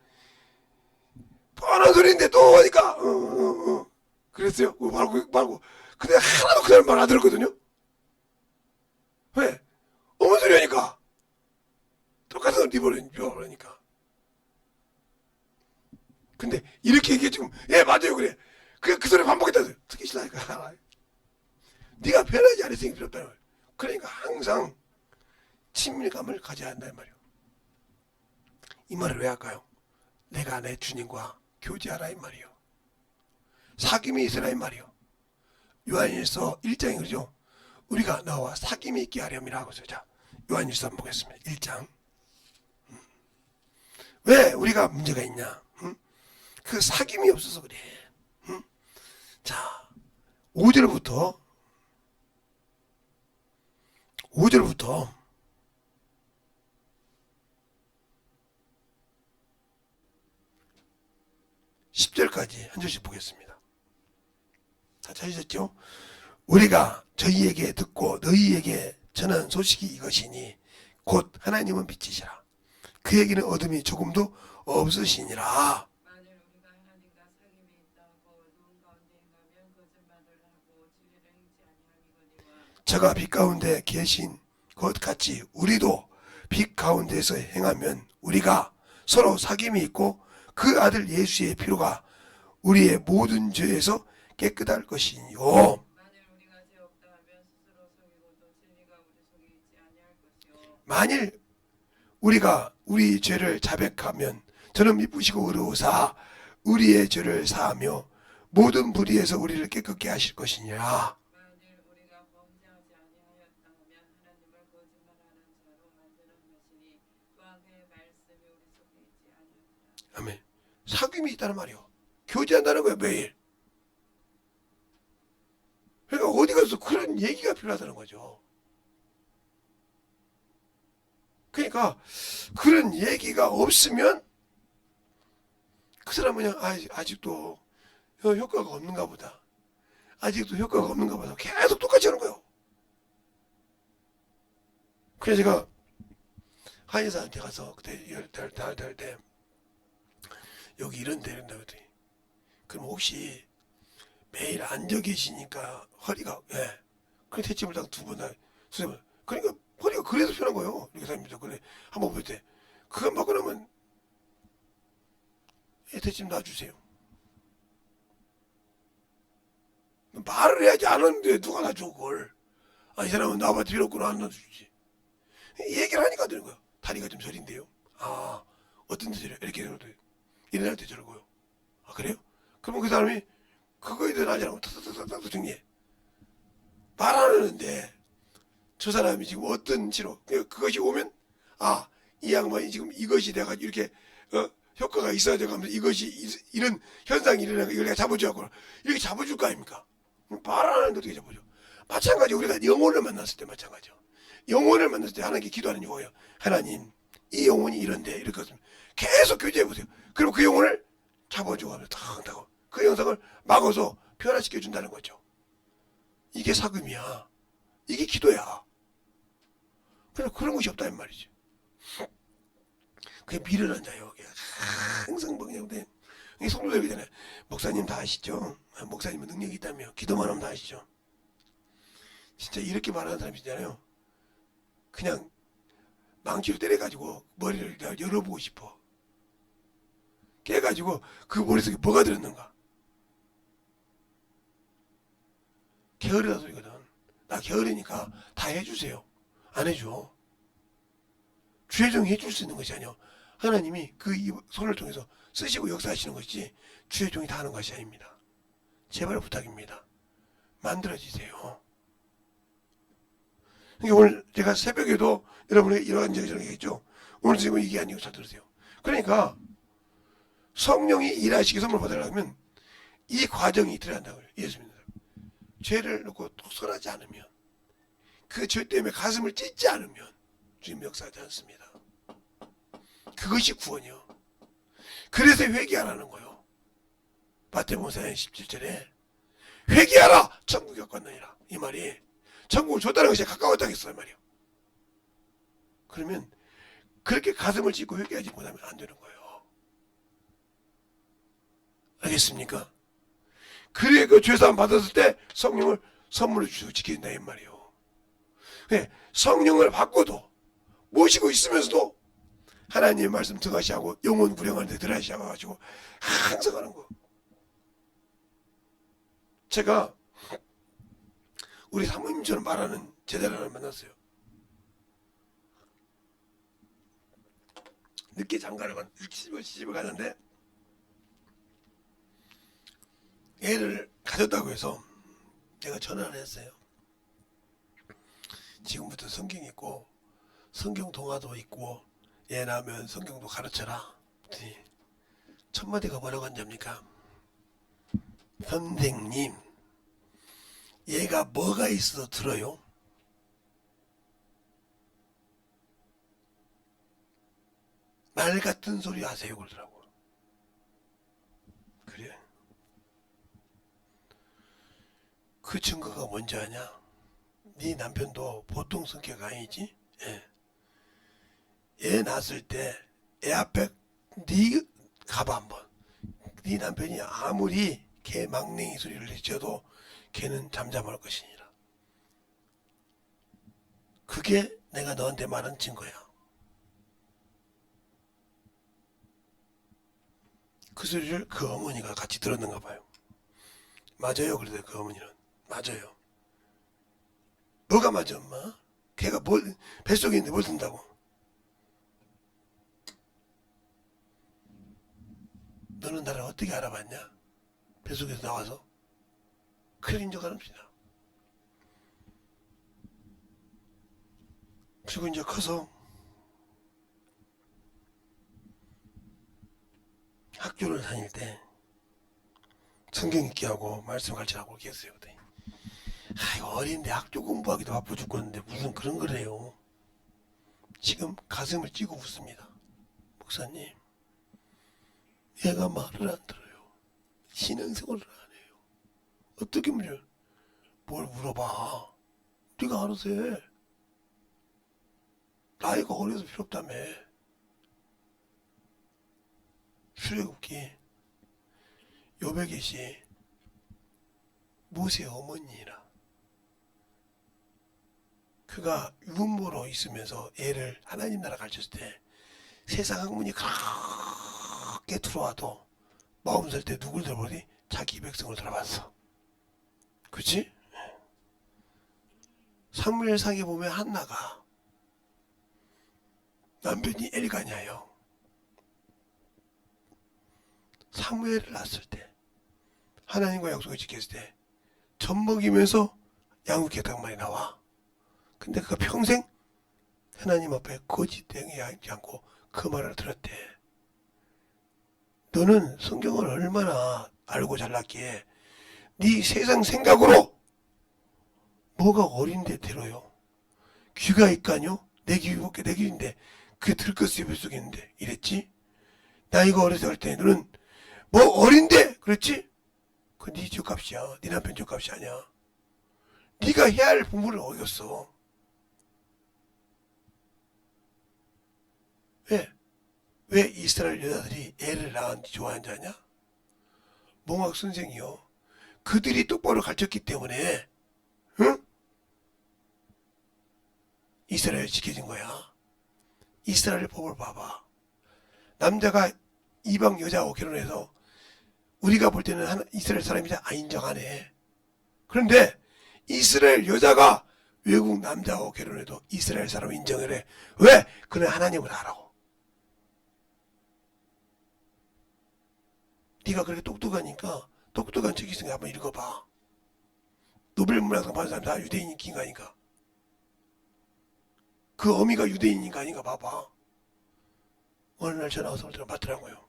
뻔한 소리인데 또 하니까 그랬어요. 말고 근데 하나도 그 사람 말 안 들었거든요. 왜? 어머 소리 하니까 똑같은 리버러니까. 근데 이렇게 얘기해 지금 맞아요 그래. 그 소리 반복했다. 듣기 싫다니까. 네가 변하지 않았으니 필요 없다. 그러니까 항상 친밀감을 가져야 한다는 말이에요. 이 말을 왜 할까요? 내가 내 주님과 교제하라 이 말이에요. 사귐이 있으라 이 말이에요. 요한일서 1장이 그러죠. 우리가 너와 사귐이 있게 하렴이라 하고 있어요. 자, 요한일서 한번 보겠습니다. 1장. 왜 우리가 문제가 있냐? 그 사귐이 없어서 그래. 자, 5절부터 10절까지 한 절씩 보겠습니다. 다 찾으셨죠? 우리가 저희에게 듣고 너희에게 전한 소식이 이것이니 곧 하나님은 빛이시라. 그에게는 어둠이 조금도 없으시니라. 만일 우리가 하나님과 사귐이 있다고 누군 가운데 행하면 거짓말을 하고 진리를 행치 아니함이거니와 저가 빛 가운데 계신 것 같이 우리도 빛 가운데서 행하면 우리가 서로 사귐이 있고 그 아들 예수의 피로가 우리의 모든 죄에서 깨끗할 것이요. 만일 우리가 죄 없다 하면 스스로 속이고도 진리가 우리 속에 있지 아니할 것이요 만일 우리가 우리 죄를 자백하면 저는 미쁘시고 의로우사 우리의 죄를 사하며 모든 불의에서 우리를 깨끗게 하실 것이니라. 만일 우리가 범죄하지 아니하였다 하면 하나님을 거짓말하는 자로 만드는 것이니 또한 그의 말씀이 우리 속에 있지 아니하니라. 아멘. 사귐이 있다는 말이요. 교제한다는 거예요 매일. 그러니까 어디 가서 그런 얘기가 필요하다는 거죠. 그러니까 그런 얘기가 없으면 그 사람은 그냥 아직도 효과가 없는가 보다. 아직도 효과가 없는가 보다. 계속 똑같이 하는 거예요. 그래서 제가 한의사한테 가서 그때 10달 될 때 여기 이런데 이런다 그랬더니 그럼 혹시 매일 앉아 계시니까 허리가 그 대침을 딱 2번 다 선생님 그러니까 허리가 그래서 편한 거예요. 이렇게 사람입니다. 그래 한번 볼 때 그거 맞고 나면 대침 놔주세요. 말을 해야지 안 하는데 누가 놔줘 그걸. 이 사람은 나한테 필요 없구나 안 놔주지. 얘기를 하니까 되는 거야. 다리가 좀 저린데요. 어떤 데 저려? 이렇게 저려도 일어날 때 저러고요. 그래요? 그러면 그 사람이 그거에 대한 알잖아. 탁탁탁탁 정리해. 말 안 하는데 저 사람이 지금 어떤 치료 그것이 오면 이 양반이 지금 이것이 내가 이렇게 효과가 있어야 돼가면서 이것이 이런 현상이 일어나고 이걸 내가 잡아줘야고 이렇게 잡아줄 거 아닙니까? 말 안 하는데 어떻게 잡아줘? 마찬가지 우리가 영혼을 만났을 때 마찬가지요. 영혼을 만났을 때 하나님께 기도하는 이유예요. 하나님 이 영혼이 이런데 이렇게 하면 계속 교제해보세요. 그럼 그 영혼을 잡아주고 하면 탁 하고 그 영상을 막아서 변화시켜 준다는 거죠. 이게 사귐이야. 이게 기도야. 그런 것이 없다는 말이죠. 그게 미련한 자요. 항상 그냥 성도들 그잖아요. 목사님 다 아시죠? 목사님은 능력이 있다며 기도만 하면 다 아시죠? 진짜 이렇게 말하는 사람이 있잖아요. 그냥 망치로 때려가지고 머리를 열어보고 싶어. 깨가지고 그 머릿속에 뭐가 들었는가. 게으르다 소리거든. 나 게으르니까 다 해주세요. 안 해줘. 주혜종이 해줄 수 있는 것이 아니요. 하나님이 그 손을 통해서 쓰시고 역사하시는 것이지 주혜종이 다 하는 것이 아닙니다. 제발 부탁입니다. 만들어지세요. 그러니까 오늘 제가 새벽에도 여러분에게 이러한 적이 얘기했죠. 오늘 지금 이게 아니고 잘 들으세요. 그러니까 성령이 일하시기 선물 받으려면 이 과정이 들어간다고요. 예수 믿는 사람. 죄를 놓고 독설하지 않으면, 그 죄 때문에 가슴을 찢지 않으면 주님 역사하지 않습니다. 그것이 구원이요. 그래서 회개하라는 거예요. 마태복음 4장 17절에 회개하라 천국이 가까웠느니라. 이 말이 천국을 줬다는 것이 가까웠다겠어요 말이요. 그러면 그렇게 가슴을 찢고 회개하지 못하면 안 되는 거예요. 알겠습니까? 그래 그 죄사함 받았을 때 성령을 선물로 주시고 지킨다 이 말이요. 네, 성령을 받고도 모시고 있으면서도 하나님의 말씀 등하시하고 영혼 구령하는 데 들어가셔가지고 항상 하는 거. 제가 우리 사모님처럼 말하는 제자를 하나 만났어요. 늦게 장가를 시집을 가는데 애를 가졌다고 해서 제가 전화를 했어요. 지금부터 성경 있고 성경 동화도 있고 애 낳으면 성경도 가르쳐라. 첫 마디가 뭐라고 한답니까? 선생님, 얘가 뭐가 있어서 들어요? 말 같은 소리 하세요 그러더라고. 그래. 그 증거가 뭔지 아냐? 네 남편도 보통 성격 아니지? 예. 애 낳았을 때 애 앞에 네 가봐 한번. 네 남편이 아무리 개 망냉이 소리를 내쳐도 걔는 잠잠할 것이니라. 그게 내가 너한테 말한 증거야. 그 소리를 그 어머니가 같이 들었는가 봐요. 맞아요. 그래도 그 어머니는 맞아요. 뭐가 맞아 엄마? 걔가 뭘 뱃속에 있는데 뭘 든다고? 너는 나를 어떻게 알아봤냐? 뱃속에서 나와서? 그런 인정 합니다. 그리고 이제 커서 학교를 다닐 때 성경 읽기 하고 말씀 가르치라고 그렇게 했어요. 아이고 어린데 학교 공부하기도 바빠 죽겠는데 무슨 그런 거래요. 지금 가슴을 찌고 웃습니다. 목사님, 얘가 말을 안 들어요. 신앙생활을 안 해요. 어떻게 뭘 물어봐. 네가 알아서 해. 나이가 어려서 필요 없다며. 출애굽기 욥의 계시 모세 어머니라. 그가 유부모로 있으면서 애를 하나님 나라 가르쳤을 때 세상 학문이 그렇게 들어와도 마음 살 때 누굴 들어보니 자기 백성을 들어봤어. 그치? 사무엘상에 보면 한나가 남편이 엘가냐요. 사무엘을 낳았을 때 하나님과 약속을 지켰을 때 젖 먹이면서 양육했단 말이 나와. 근데 그가 평생 하나님 앞에 거짓되지 않고 그 말을 들었대. 너는 성경을 얼마나 알고 잘났기에 네 세상 생각으로 뭐가 어린데 들어요. 귀가 있까뇨? 내 귀 볼게 내 귀인데 그게 들것이 뱃속에 있는데 이랬지? 나이가 어렸을 때 너는 뭐 어린데 그랬지? 그 네 죗값이야. 네 남편 죗값이 아니야. 네가 해야 할 부모를 어겼어. 왜 이스라엘 여자들이 애를 낳았는지 좋아하는지 아냐? 몽학 선생이요. 그들이 똑바로 가르쳤기 때문에 응? 이스라엘이 지켜진 거야. 이스라엘 법을 봐봐. 남자가 이방 여자하고 결혼해서 우리가 볼 때는 이스라엘 사람이자 안 인정하네. 그런데 이스라엘 여자가 외국 남자하고 결혼해도 이스라엘 사람 인정을 해. 왜? 그는 하나님을 알아. 네가 그렇게 똑똑하니까 똑똑한 책 있으니까 한번 읽어봐. 노벨문학상 받은 사람 다 유대인 인가니까. 그 어미가 유대인인가 아닌가 봐봐. 어느 날 전화 와서 받더라고요.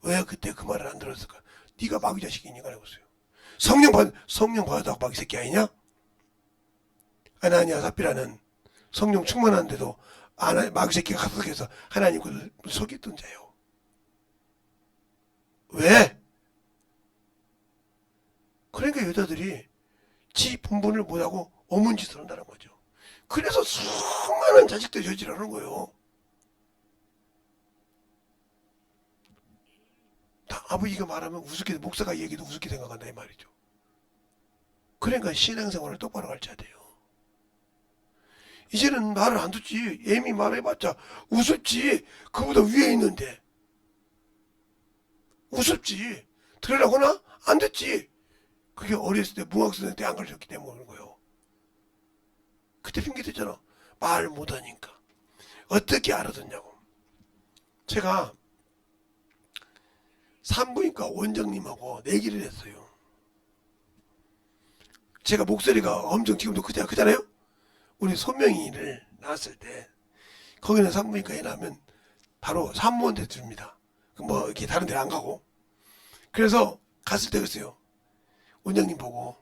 왜 그때 그 말을 안 들었을까? 네가 마귀 자식이니까 그랬어요. 성령 받았다고 마귀 새끼 아니냐? 아나니아 삽비라는 성령 충만한데도 마귀 새끼가 가속해서 하나님을 속였던 자예요. 왜? 그러니까 여자들이 지 분분을 못하고 어문짓을 한다는 거죠. 그래서 수많은 자식들이 저지르는 거예요. 다 아버지가 말하면 우습게, 목사가 얘기도 우습게 생각한다 이 말이죠. 그러니까 신앙생활을 똑바로 가르쳐야 돼요. 이제는 말을 안 듣지. 애미 말해봤자 우습지. 그보다 위에 있는데 우습지. 들으라거나 안 듣지. 그게 어렸을 때 무학생 때 안 가르쳤기 때문에 그런 거예요. 그때 핑계 댔잖아. 말 못하니까. 어떻게 알아듣냐고. 제가 산부인과 원장님하고 내기를 했어요. 제가 목소리가 엄청 지금도 크잖아요. 우리 소명이를 낳았을 때 거기는 산부인과에 나면 바로 산모한테 줍니다. 뭐 이렇게 다른 데 안 가고. 그래서 갔을 때 그랬어요. 원장님 보고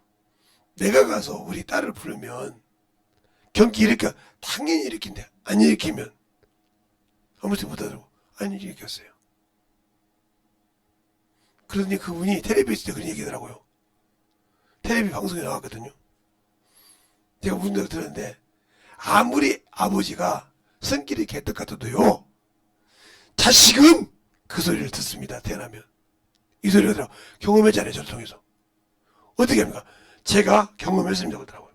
내가 가서 우리 딸을 부르면 경기 일으켜 당연히 일으킨대. 안 일으키면 아무튼 못하더라고. 안 일으켰어요. 그러더니 그분이 텔레비 있을 때 그런 얘기하더라고요. 텔레비 방송에 나왔거든요. 제가 무슨 얘기 들었는데 아무리 아버지가 성길이 개떡 같아도요 자식은 그 소리를 듣습니다. 태어나면 이 소리가 들어 경험했잖아요. 저를 통해서. 어떻게 합니까? 제가 경험했습니다. 그러더라고요.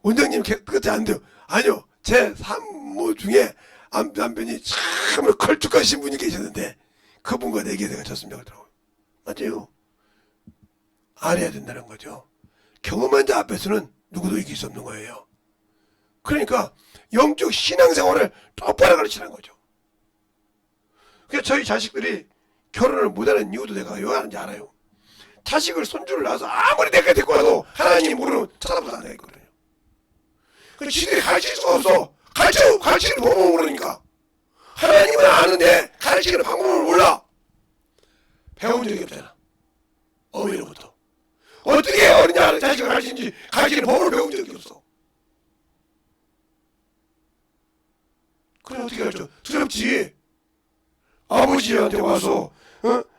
원장님 끝이 안 돼요. 아니요. 제 산모 중에 남편이 참으로 걸쭉하신 분이 계셨는데 그분과 내게 내가 졌습니다. 그러더라고요. 맞아요. 알아야 된다는 거죠. 경험한 자 앞에서는 누구도 이길 수 없는 거예요. 그러니까 영적 신앙생활을 똑바로 가르치는 거죠. 그러니까 저희 자식들이 결혼을 못하는 이유도 내가 왜 하는지 알아요. 자식을 손주를 낳아서 아무리 내가 데리고 와도 하나님이 모르면 쳐다보도 안 되거든요. 그 지들이 가르칠 수가 없어. 가르치는 방법을 모르니까. 하나님은 아는데 가르치는 방법을 몰라. 배운 적이 없잖아. 어미로부터. 어떻게 어린이 자식을 가르치는지 가르치는 법을 배운 적이 없어. 그래 어떻게 가르쳐? 두렵지. 아버지한테 와서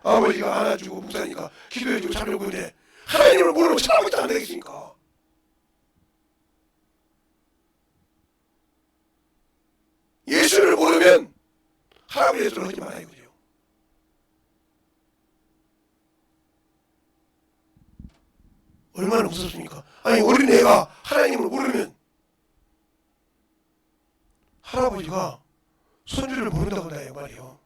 아버지가 안아주고 목사니까 기도해주고 참여하고 그래. 하나님을 모르면 쳐다보지도 안 되겠습니까? 예수를 모르면 할아버지 예수를 하지 말아요. 그죠? 얼마나 무섭습니까? 아니 어린애가 하나님을 모르면 할아버지가 손주를 모른다고 나요 말이에요.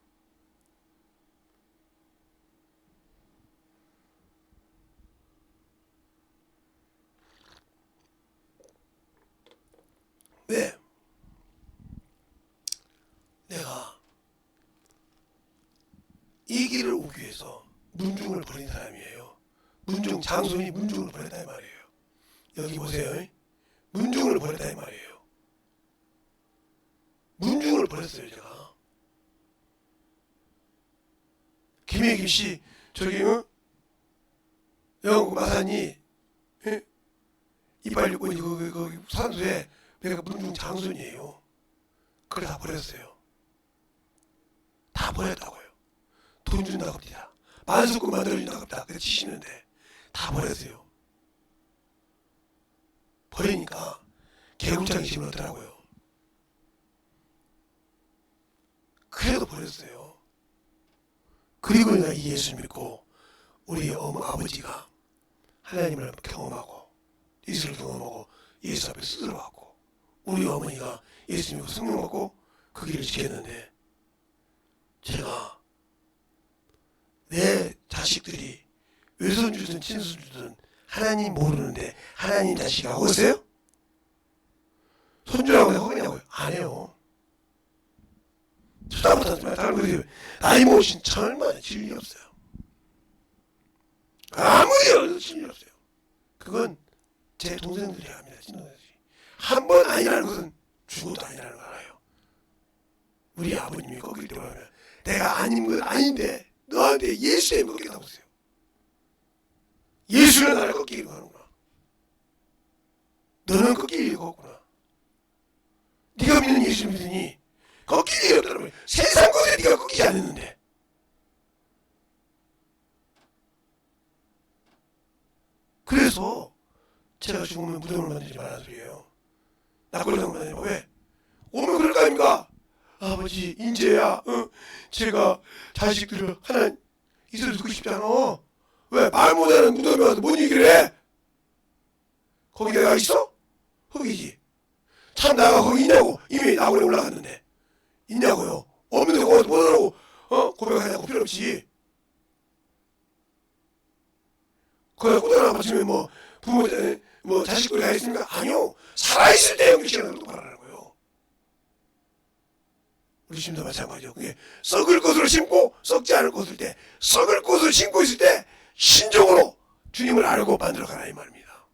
왜? 내가 이 길을 오기 위해서 문중을 버린 사람이에요. 문중 장손이 문중을 버렸다 이 말이에요. 여기 보세요. 문중을 버렸다 이 말이에요. 문중을 버렸어요 제가. 김혜김 씨 저기 영국 마산이 이빨 육고 거기 산소에 내가 문중 장손이에요. 그걸 다 버렸어요. 다 버렸다고요. 돈 준다고 합니다. 만수국 만들어준다고 합니다. 그래서 치시는데 다 버렸어요. 버리니까 개구장이 지금 어더라고요. 그래도 버렸어요. 그리고 내가 이 예수 믿고 우리 아버지가 하나님을 경험하고 예수를 경험하고 예수 앞에 스스로하고 우리 어머니가 예수 믿고 성령 받고 그 길을 지켰는데 제가 내 자식들이 외손주든 친손주든 하나님 모르는데 하나님 자식 하고 있어요? 손주라고 내가 허그냐고요? 안 해요. 쳐다보지 마. 다른 분들이 나이 먹으신 얼마나 진리 없어요. 아무리 진리 없어요. 그건 제 동생들이 합니다. 한 번 아니라는 것은 죽어도 아니라는 걸 알아요. 우리 아버님이 거길 들어가면 내가 아닌 건 아닌데 너한테 예수의 힘을 꺾겠다고 했어요. 예수는 나를 꺾이기로 하는구나. 너는 꺾일 리가 없구나. 네가 믿는 예수를 믿으니 꺾일 일이 없다는 거예요. 세상 것에 네가 꺾이지 않았는데. 그래서 제가 죽으면 무덤을 만들지 말라는 소리예요. 낙골당을 만들지 마. 왜? 오면 그럴 거 아닙니까? 아버지 인제야 제가 자식들을 하나 이슬을 두고 싶지 않아. 왜? 말 못하는 무덤에 와서 뭔 얘기를 해? 거기 내가 있어? 거기지. 참 나가 거기 있냐고. 이미 낙원에 올라갔는데 있냐고요. 없는데 거기서 뭐하라고 고백하냐고. 필요 없지. 거기다 꼬다나 맞추면 뭐 부모 뭐 자식들이 다 있습니까? 아니요. 살아있을 때 영적 시간을 똑바로 거예요. 우리 심도 마찬가지죠. 그게 썩을 것으로 심고 썩지 않을 것일 때, 썩을 것으로 심고 있을 때 신종으로 주님을 알고 만들어가라 이 말입니다.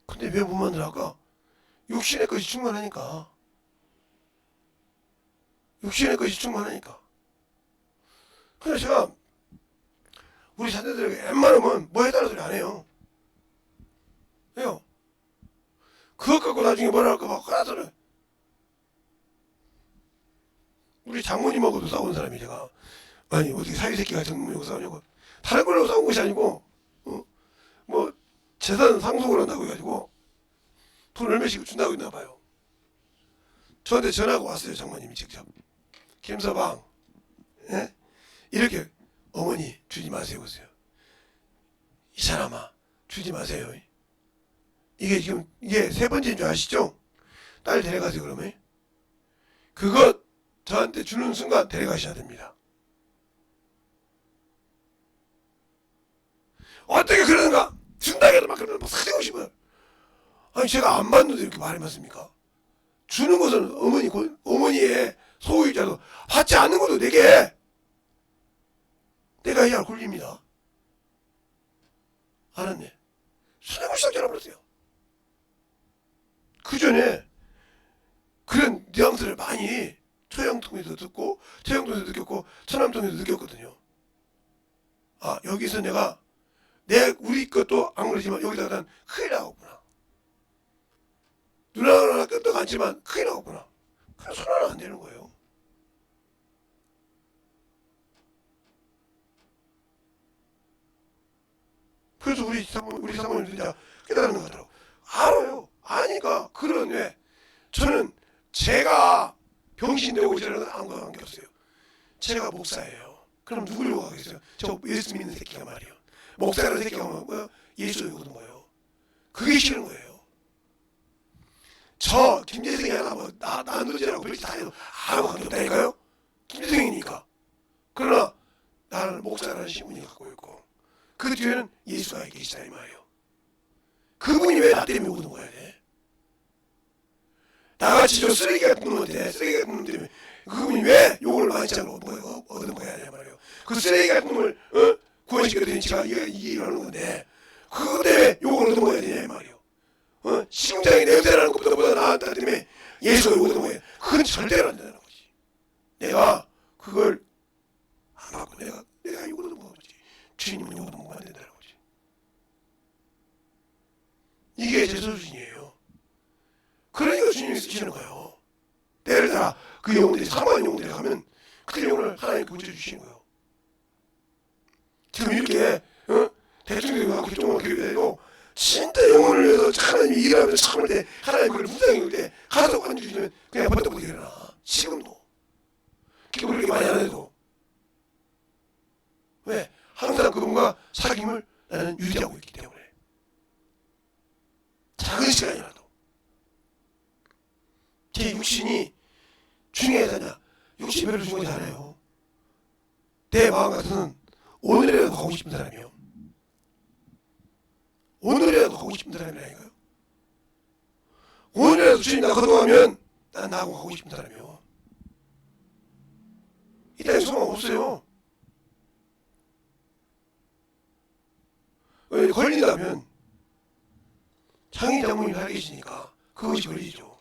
근데 왜 못 만들어갈까? 육신의 것이 충만하니까. 육신의 것이 충만하니까. 그래서 제가 우리 자녀들에게 웬만하면 뭐 해달라는 소리 안 해요. 왜요? 그것 갖고 나중에 뭐라 할까 막 하더래. 우리 장모님하고도 싸운 사람이 제가 아니 어떻게 사위새끼가 장모님하고 싸우냐고. 다른 걸로 싸운 것이 아니고 뭐 재산 상속을 한다고 해가지고 돈 얼마씩 준다고 했나 봐요. 저한테 전화가 왔어요. 장모님이 직접. 김서방 예? 이렇게 어머니 주지 마세요. 그러세요. 이 사람아 주지 마세요. 이게 지금 이게 세 번째인 줄 아시죠? 딸 데려가세요. 그러면 그거 저한테 주는 순간 데려가셔야 됩니다. 어떻게 그러는가? 준다고 해도 막 그러면 막 사대고 싶어요. 아니 제가 안 받는데 이렇게 말이 맞습니까? 주는 것은 어머니의 소유자도 받지 않는 것도 내게 내가 해야 할 권리입니다. 알았네. 수능을 시작하라 그랬어요. 그 전에 그런 뉘앙스를 많이 초양통에서 듣고 태양통에서 느꼈고 천암통에서 느꼈거든요. 아 여기서 내가 우리 것도 안 그러지만 여기다가 난 큰일 나겠구나. 누나가 끄떡 않지만 큰일 나겠구나. 그래서 손하면 안 되는 거예요. 그래서 우리 사모님 진짜 깨달은 것 같더라고. 알아요. 아니까 그런 왜 저는 제가 병신되고 저런 아무것도 관계없어요. 제가 목사예요. 그럼 누굴 욕하겠어요? 저 예수 믿는 새끼가 말이에요. 목사라는 새끼가 뭐 예수 욕하는 거예요. 그게 싫은 거예요. 저 김재승이 하나 뭐 나누지라고 별짓 다 해도 아무 관계 없다니까요. 김재승이니까. 그러나 나는 목사라는 신분이 갖고 있고 그 뒤에는 예수가 계시다 이 말이에요. 그분이 왜 나 때문에 오는 거야? 나같이 저 쓰레기 같은 놈한테 쓰레기 같은 놈 때문에 그분이 왜 욕을 많이 짜고 얻는 거야 이 말이에요. 그 쓰레기 같은 놈을 구원시켜야 되는 제가 이게 일하는 건데 그것 때문에 욕을 얻는 거야 되냐 이 말이에요. 심장이 냄새나는 것보다 나한테 때문에 예수가 욕을 얻는 거야. 그건 절대로 안 된다는 거지. 내가 그걸 안 받고 내가 욕을 얻는 거지. 주님은 욕을 얻는 거안 된다는 거지. 이게 제 소신이에요. 그러니까 주님이 쓰시는 거예요. 때를 따라 그 영혼들이 사모한 영혼들이 가면 그 영혼을 하나님 고쳐주시는 거예요. 지금 이렇게 대통령이 그쪽만 교회도 진짜 영혼을 위해서 하나님이 일하면서 참을 때 하나님 그걸 무장해 올 때 가서 관주시면 그냥 번떡 일어나. 지금도 기도 그렇게 많이 안 해도 왜? 항상 그분과 사귐을 나는 유지하고 있기 때문에 작은 시간이라도 제 육신이 중요하잖아. 육신이 별로 중요하지 않아요. 내 마음 같은 오늘이라도 가고 싶은 사람이요. 오늘이라도 가고 싶은 사람이라니까요. 오늘이라도 주님 나 거듭하면 난 나하고 가고 싶은 사람이요. 이 땅에 소망 없어요. 걸린다면 장인 장모님 살아 계시니까 그것이 걸리죠.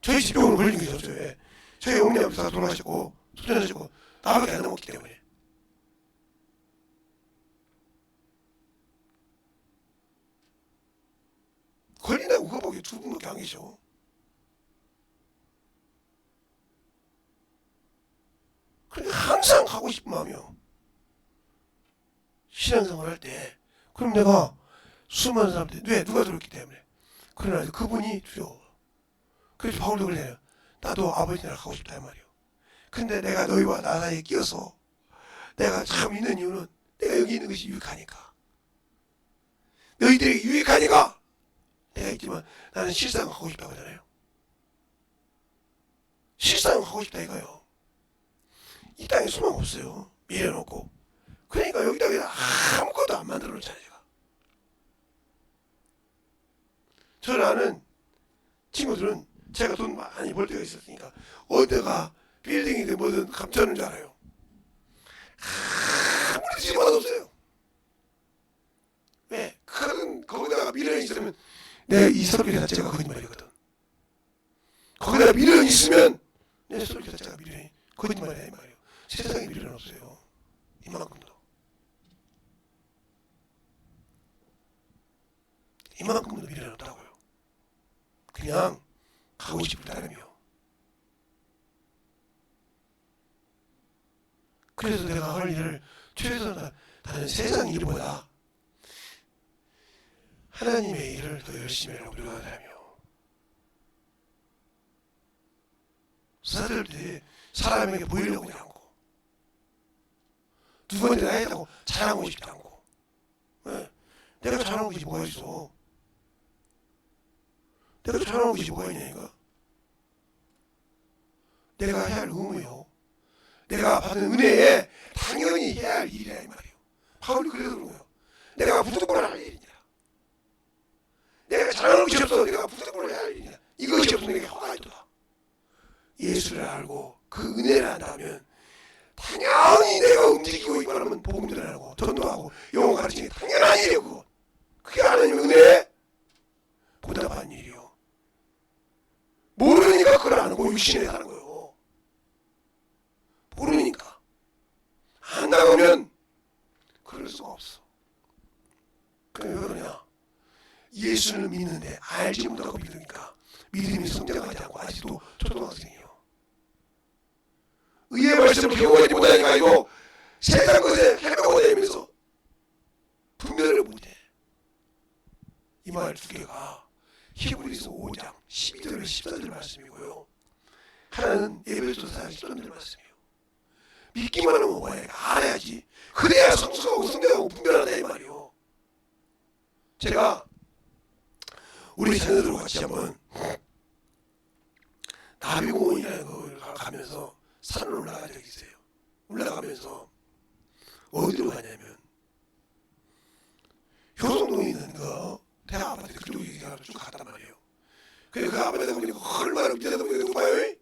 저희 집 병으로 걸린 게 없어요. 왜? 저희 어머니 아버지가 돌아가시고 소전하시고 나밖에 안 남았기 때문에. 걸린다고 그거 보기 두 분밖에 안 계셔. 그러니까 항상 가고 싶은 마음이요. 신앙생활 할 때. 그럼 내가 수많은 사람들, 왜? 누가 들었기 때문에. 그러나 그분이 두려워. 그래서 바울도 그래요. 나도 아버지 나라 가고 싶다 이 말이요. 근데 내가 너희와 나 사이에 끼어서 내가 참 있는 이유는 내가 여기 있는 것이 유익하니까. 너희들에게 유익하니까 내가 있지만 나는 실상 가고 싶다고 하잖아요. 실상 가고 싶다 이거요. 이 땅에 소망 없어요. 미래는 없고. 그러니까 여기다 그냥 아무것도 안 만들어 놓잖아요. 제가. 저를 아는 친구들은 제가 돈 많이 벌 때가 있었으니까 어디다가 빌딩이든 뭐든 감춰놓은 줄 알아요. 아무리 집어도 없어요. 왜? 큰 거기다가 미련이 있으면 내 이 설교 자체가 거짓말이거든. 거기다가 미련이 있으면 내 설교 자체가 미련이 거짓말이야 이 말이에요. 세상에 미련 없어요. 이만큼도. 이만큼도 미련 없다고요. 그냥 가고 싶을 따름이요. 그래서 내가 할 일을 최선을 다하는 세상 일보다 하나님의 일을 더 열심히 하려고 노력하는 사람이요. 사람들이 사람에게 보이려고 하지 않고 누구한테 나 했다고 자랑하고 싶지 않고. 왜? 내가 자랑하고 싶지 뭐가 있어. 내가 자랑하고 싶지 뭐가 있냐니까. 내가 해야 할 의무요. 내가 받은 은혜에 당연히 해야 할 일이라 이 말이에요. 바울이 그래서 그런 거예요. 내가 부득불을 할 일이냐. 내가 자랑하는 것이 없어. 내가 부득불을 해야 할 일이냐. 이것이 없으면 내게 화가 있다. 예수를 알고 그 은혜를 안다면 당연히 내가 움직이고 이 말하면 복음 전하고 전도하고 영어 가르치는 게 당연한 일이에요. 그거. 그게 하나님의 은혜 보답한 일이요. 모르니까 그걸 안 하고 육신에 사는 거예요. 모르니까. 안다고 하면 그럴 수가 없어. 그래 왜 그러냐. 예수를 믿는데 알지 못하고 믿으니까 믿음이 성장하지 않고 아직도 초등학생이에요. 의의 말씀을 경험하지 못하니까 아니고 세상 것에 해명하고 다니면서 분별을 못해. 이 말 두 개가 히브리서 5장 12절 14절 말씀이고요. 하나는 에베소서 4장 13절 말씀이에요. 믿기만 하면 뭐야? 알아야지. 그래야 성숙하고 성장하고 분별하다 이 말이요. 제가 우리 자녀들과 같이 한번 나비공원이라는 걸 가면서 산을 올라간 적이 있어요. 올라가면서 어디로 가냐면 효성동에 있는 그 대학 아파트 그쪽에 쭉 갔단 말이에요. 근데 그 아파트가 보니까 얼마나 밑에다 보니까 높아요.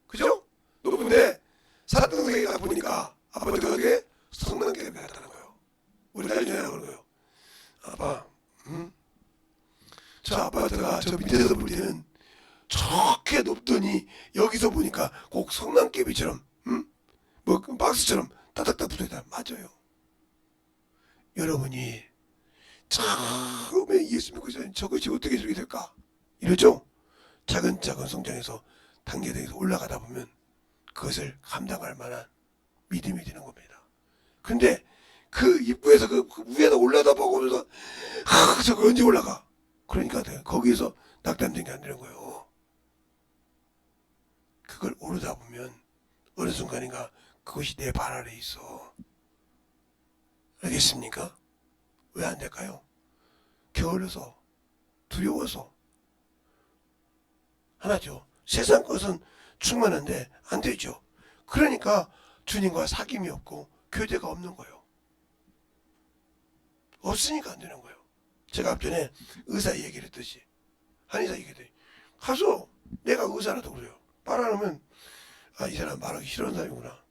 그죠? 높은데 산등성에 가 보니까 아파트가 그게 성남계가 갔다는 거예요. 우리 딸이 전화가 그런 거예요. 아빠, 저 아파트가 저 밑에서 볼 때는 저렇게 높더니 여기서 보니까 꼭 성남개비처럼 뭐 박스처럼 따닥따닥 붙어있다. 맞아요. 여러분이 처음에 예수 믿고 있으면 저것이 어떻게 저렇게 될까? 이러죠? 차근차근 성장해서 단계에서 올라가다 보면 그것을 감당할 만한 믿음이 되는 겁니다. 근데 그 입구에서 그 위에다 올라다 보면서 저거 언제 올라가? 그러니까 거기에서 낙담된 게 안 되는 거예요. 그걸 오르다 보면 어느 순간인가 그것이 내 발 아래에 있어. 알겠습니까? 왜 안 될까요? 게을러서 두려워서 하나죠. 세상 것은 충만한데 안 되죠. 그러니까 주님과 사귐이 없고 교제가 없는 거예요. 없으니까 안 되는 거예요. 제가 앞전에 의사 얘기를 했듯이 한의사 얘기했더니 가서 내가 의사라도 그래요. 말 안 하면 이 사람 말하기 싫어하는 사람이구나.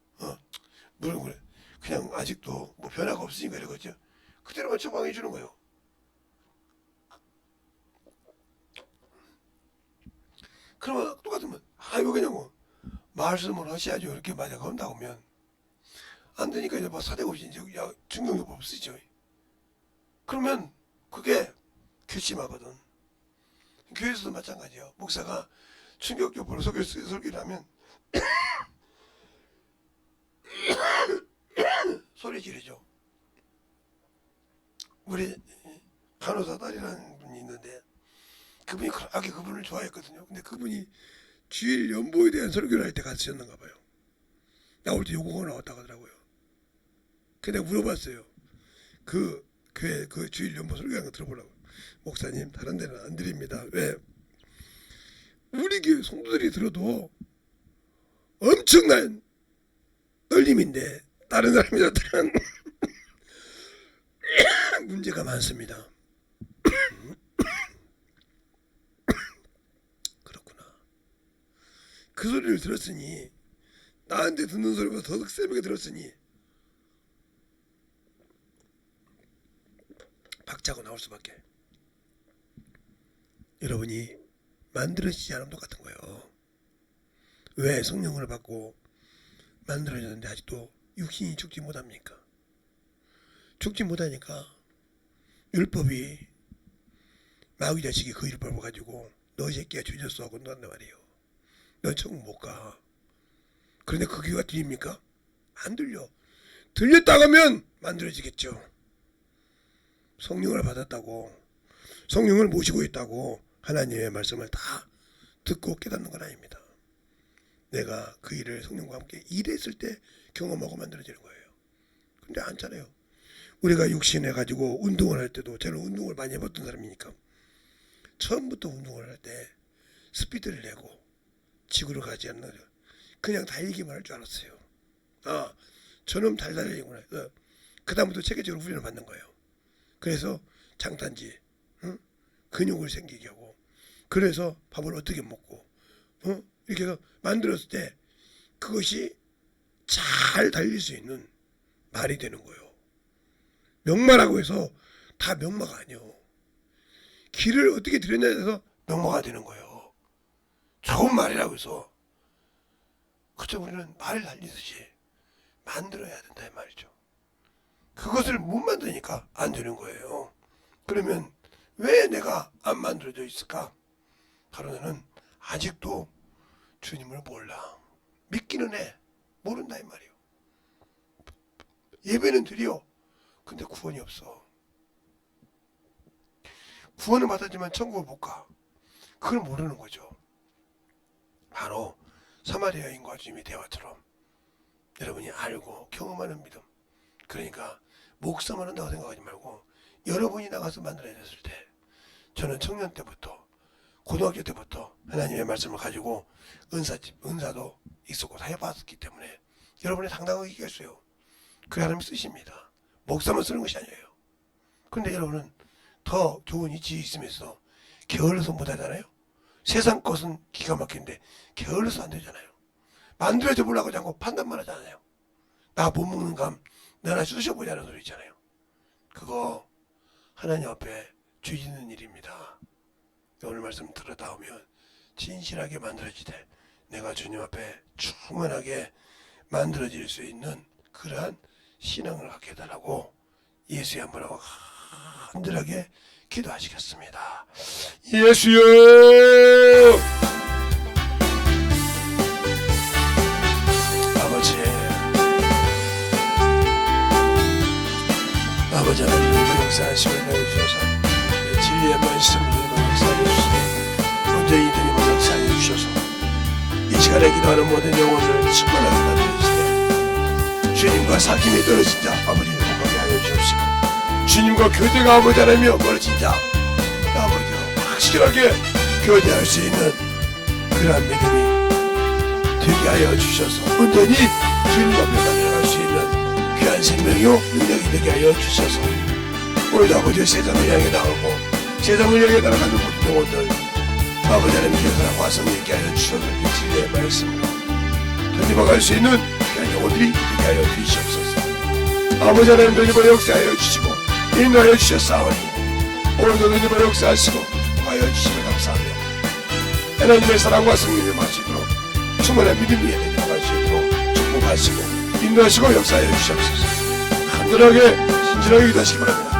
물론 그래. 그냥 아직도 뭐 변화가 없으니까 이러겠죠. 그대로만 처방해 주는 거예요. 그러면 똑같으면 왜 그냐고 말씀을 하셔야죠. 이렇게 만약 한다고 하면 안 되니까 이제 뭐 사대없이 이제 증명요법 쓰죠. 그러면 그게 괘씸하거든. 교회에서도 마찬가지예요. 목사가 충격요법으로 설교를 하면 소리 지르죠. 우리 간호사 딸이라는 분이 있는데 그분이 그렇게 그분을 좋아했거든요. 근데 그분이 주일 연보에 대한 설교를 할 때 같으셨는가 봐요. 나올 때 요거가 나왔다고 하더라고요. 근데 물어봤어요. 그 교회 그 주일 연보 설교하는 거 들어보라고. 목사님 다른 데는 안 드립니다. 왜? 우리 교회 성도들이 들어도 엄청난 떨림인데 다른 사람들은 문제가 많습니다. 그렇구나. 그 소리를 들었으니 나한테 듣는 소리보다 더 세게 들었으니 박차고 나올 수밖에. 여러분이 만들어지지 않으면 똑같은 거예요. 왜 성령을 받고 만들어졌는데 아직도 육신이 죽지 못합니까? 죽지 못하니까 율법이 마귀 자식이 그 율법을 가지고 너 새끼야 죄졌어 하고 논단 말이에요. 너 천국 못 가. 그런데 그 귀가 들립니까? 안 들려. 들렸다고 하면 만들어지겠죠. 성령을 받았다고 성령을 모시고 있다고 하나님의 말씀을 다 듣고 깨닫는 건 아닙니다. 내가 그 일을 성령과 함께 일했을 때 경험하고 만들어지는 거예요. 근데 않잖아요. 우리가 육신해 가지고 운동을 할 때도 저는 운동을 많이 해봤던 사람이니까 처음부터 운동을 할 때 스피드를 내고 지구로 가지 않는 그냥 달리기만 할 줄 알았어요. 저놈 달달리구나. 그 다음부터 체계적으로 훈련을 받는 거예요. 그래서 장단지 근육을 생기게 하고 그래서 밥을 어떻게 먹고 이렇게 해서 만들었을 때 그것이 잘 달릴 수 있는 말이 되는 거예요. 명마라고 해서 다 명마가 아니요. 길을 어떻게 들였냐에 대해서 명마가 되는 거예요. 좋은 말이라고 해서 그쵸. 우리는 말을 달리듯이 만들어야 된다 이 말이죠. 그것을 못 만드니까 안 되는 거예요. 그러면 왜 내가 안 만들어져 있을까? 바로 나는 아직도 주님을 몰라. 믿기는 해. 모른다 이 말이에요. 예배는 드려. 근데 구원이 없어. 구원을 받았지만 천국을 못 가. 그걸 모르는 거죠. 바로 사마리아 여인과 주님의 대화처럼 여러분이 알고 경험하는 믿음. 그러니까 목사만 한다고 생각하지 말고 여러분이 나가서 만들어졌을 때 저는 청년 때부터 고등학교 때부터 하나님의 말씀을 가지고 은사도 있었고 다 해봤기 때문에 여러분이 당당하게 얘기했어요. 그 하나님이 쓰십니다. 목사만 쓰는 것이 아니에요. 그런데 여러분은 더 좋은 위치에 있으면서 게을러서 못하잖아요. 세상 것은 기가 막히는데 게을러서 안 되잖아요. 만들어져 보려고 하지 않고 판단만 하잖아요. 나 못 먹는 감 너나 쑤셔보자는 소리 있잖아요. 그거 하나님 앞에 죄 짓는 일입니다. 오늘 말씀 들었다 오면 진실하게 만들어지되 내가 주님 앞에 충만하게 만들어질 수 있는 그러한 신앙을 갖게 해달라고 예수의 한번하고 간절하게 기도하시겠습니다. 예수여, 아버지 하나님 역사하시고 내주셔서 진리의 말씀을 역사해 주시되 온전히 이들이 역사해 주셔서 이 시간에 기도하는 모든 영혼을 충만하게 만들어주시되 주님과 사귐이 떨어진 자 아버지를 복하게 하여 주옵시고 주님과 교제가 아버지 하나님이여 멀어진 자 아버지여 확실하게 교제할 수 있는 그러한 믿음이 되게 하여 주셔서 온전히 주님 앞에 나아갈 수 있는 귀한 생명이요 능력이 되게 하여 주셔서 오늘도 아버지 세상을 향해 나가고 세상을 향해 날아가는 모든 영혼들 아버지 하나님께서 와서 있게 하여 주셔서 진리의 말씀으로 던져갈 수 있는 귀한 영혼들이 되게 하여 주시옵소서. 아버지 하나님 던져발 역사하여 주시고 인도하여 주셨사오니 오늘도 던져발 역사하시고 하여 주시면 감사하며 하나님의 사랑과 성령의 마시도록 충만한 믿음이 되는 마시도록 축복하시고 인도하시고 역사해 주시옵소서. 간절하게 진실하게 기도하시기 바랍니다.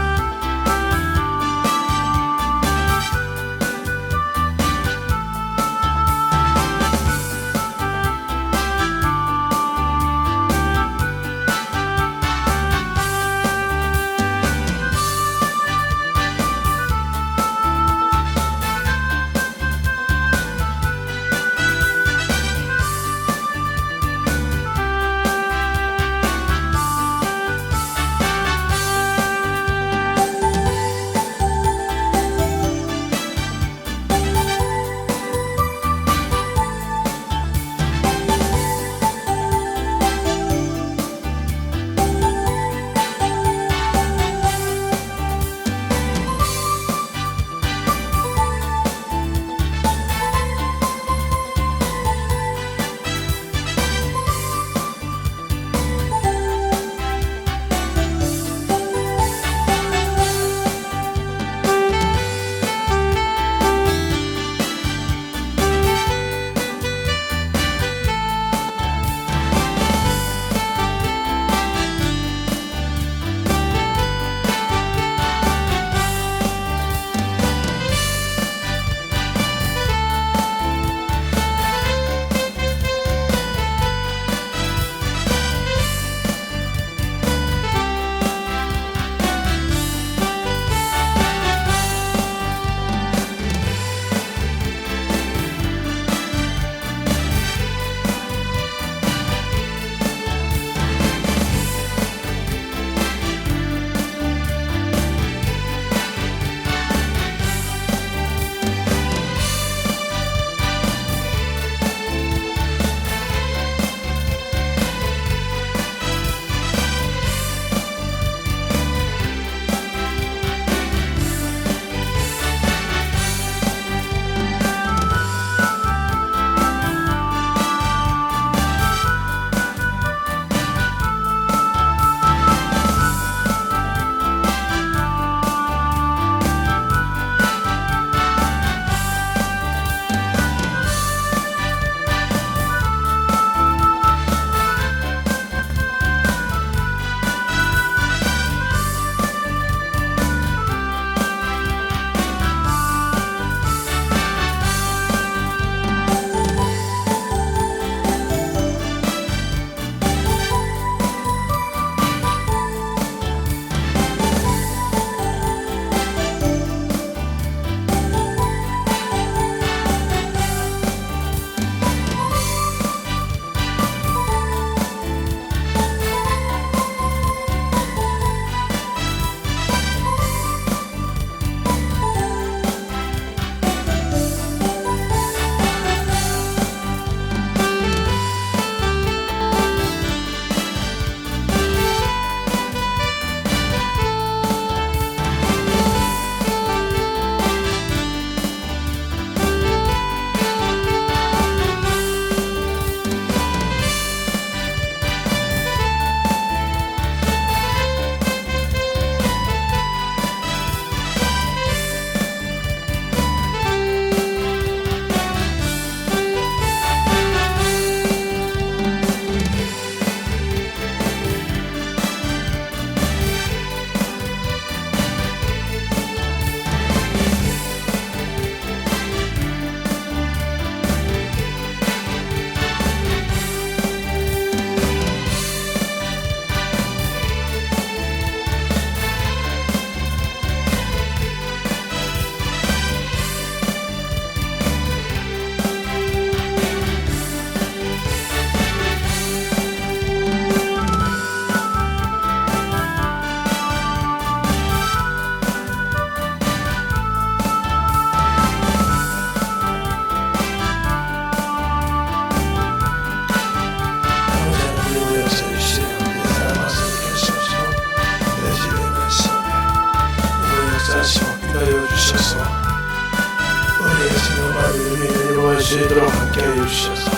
이루어지도록 함께해 주셔서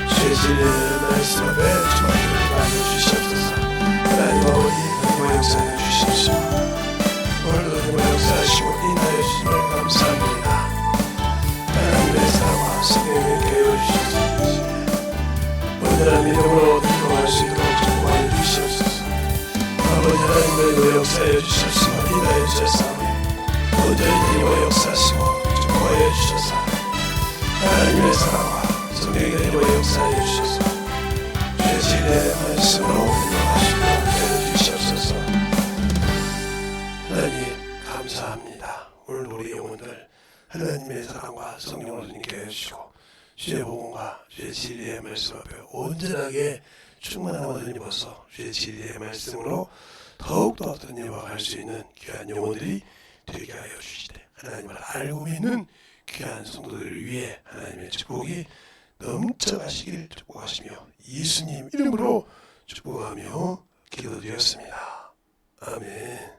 죄질의 말씀 앞에 주마기를 받아주시옵소서. 하나님 아버지 은혜와 역사해 주십시오. 오늘도 은혜와 역사하시고 인하여 주심을 감사합니다. 하나님의 사랑 온전한 믿음으로 등록할 수 있도록 축복하여 주시옵소서. 아버지 하나님의 역사해 주시옵시고 인하여 주셨사오니 온전히 힘으로 역사하시고 축복하여 주셔서 하나님의 사랑과 성령의 힘으로 역사해 주셔서 주의 진리의 말씀으로 운동하시고 해 주시옵소서. 하나님 감사합니다. 오늘 우리 영혼들 하나님의 사랑과 성령으로 주님께 해주시고 주의 복음과 주의 진리의 말씀 앞에 온전하게 충만함을 힘입어서 주의 진리의 말씀으로 더욱더 덧입어 갈 수 있는 귀한 영혼들이 되게 하여 주시되 하나님을 알고 믿는 귀한 성도들을 위해 하나님의 축복이 넘쳐가시길 축복하시며 예수님 이름으로 축복하며 기도드렸습니다. 아멘.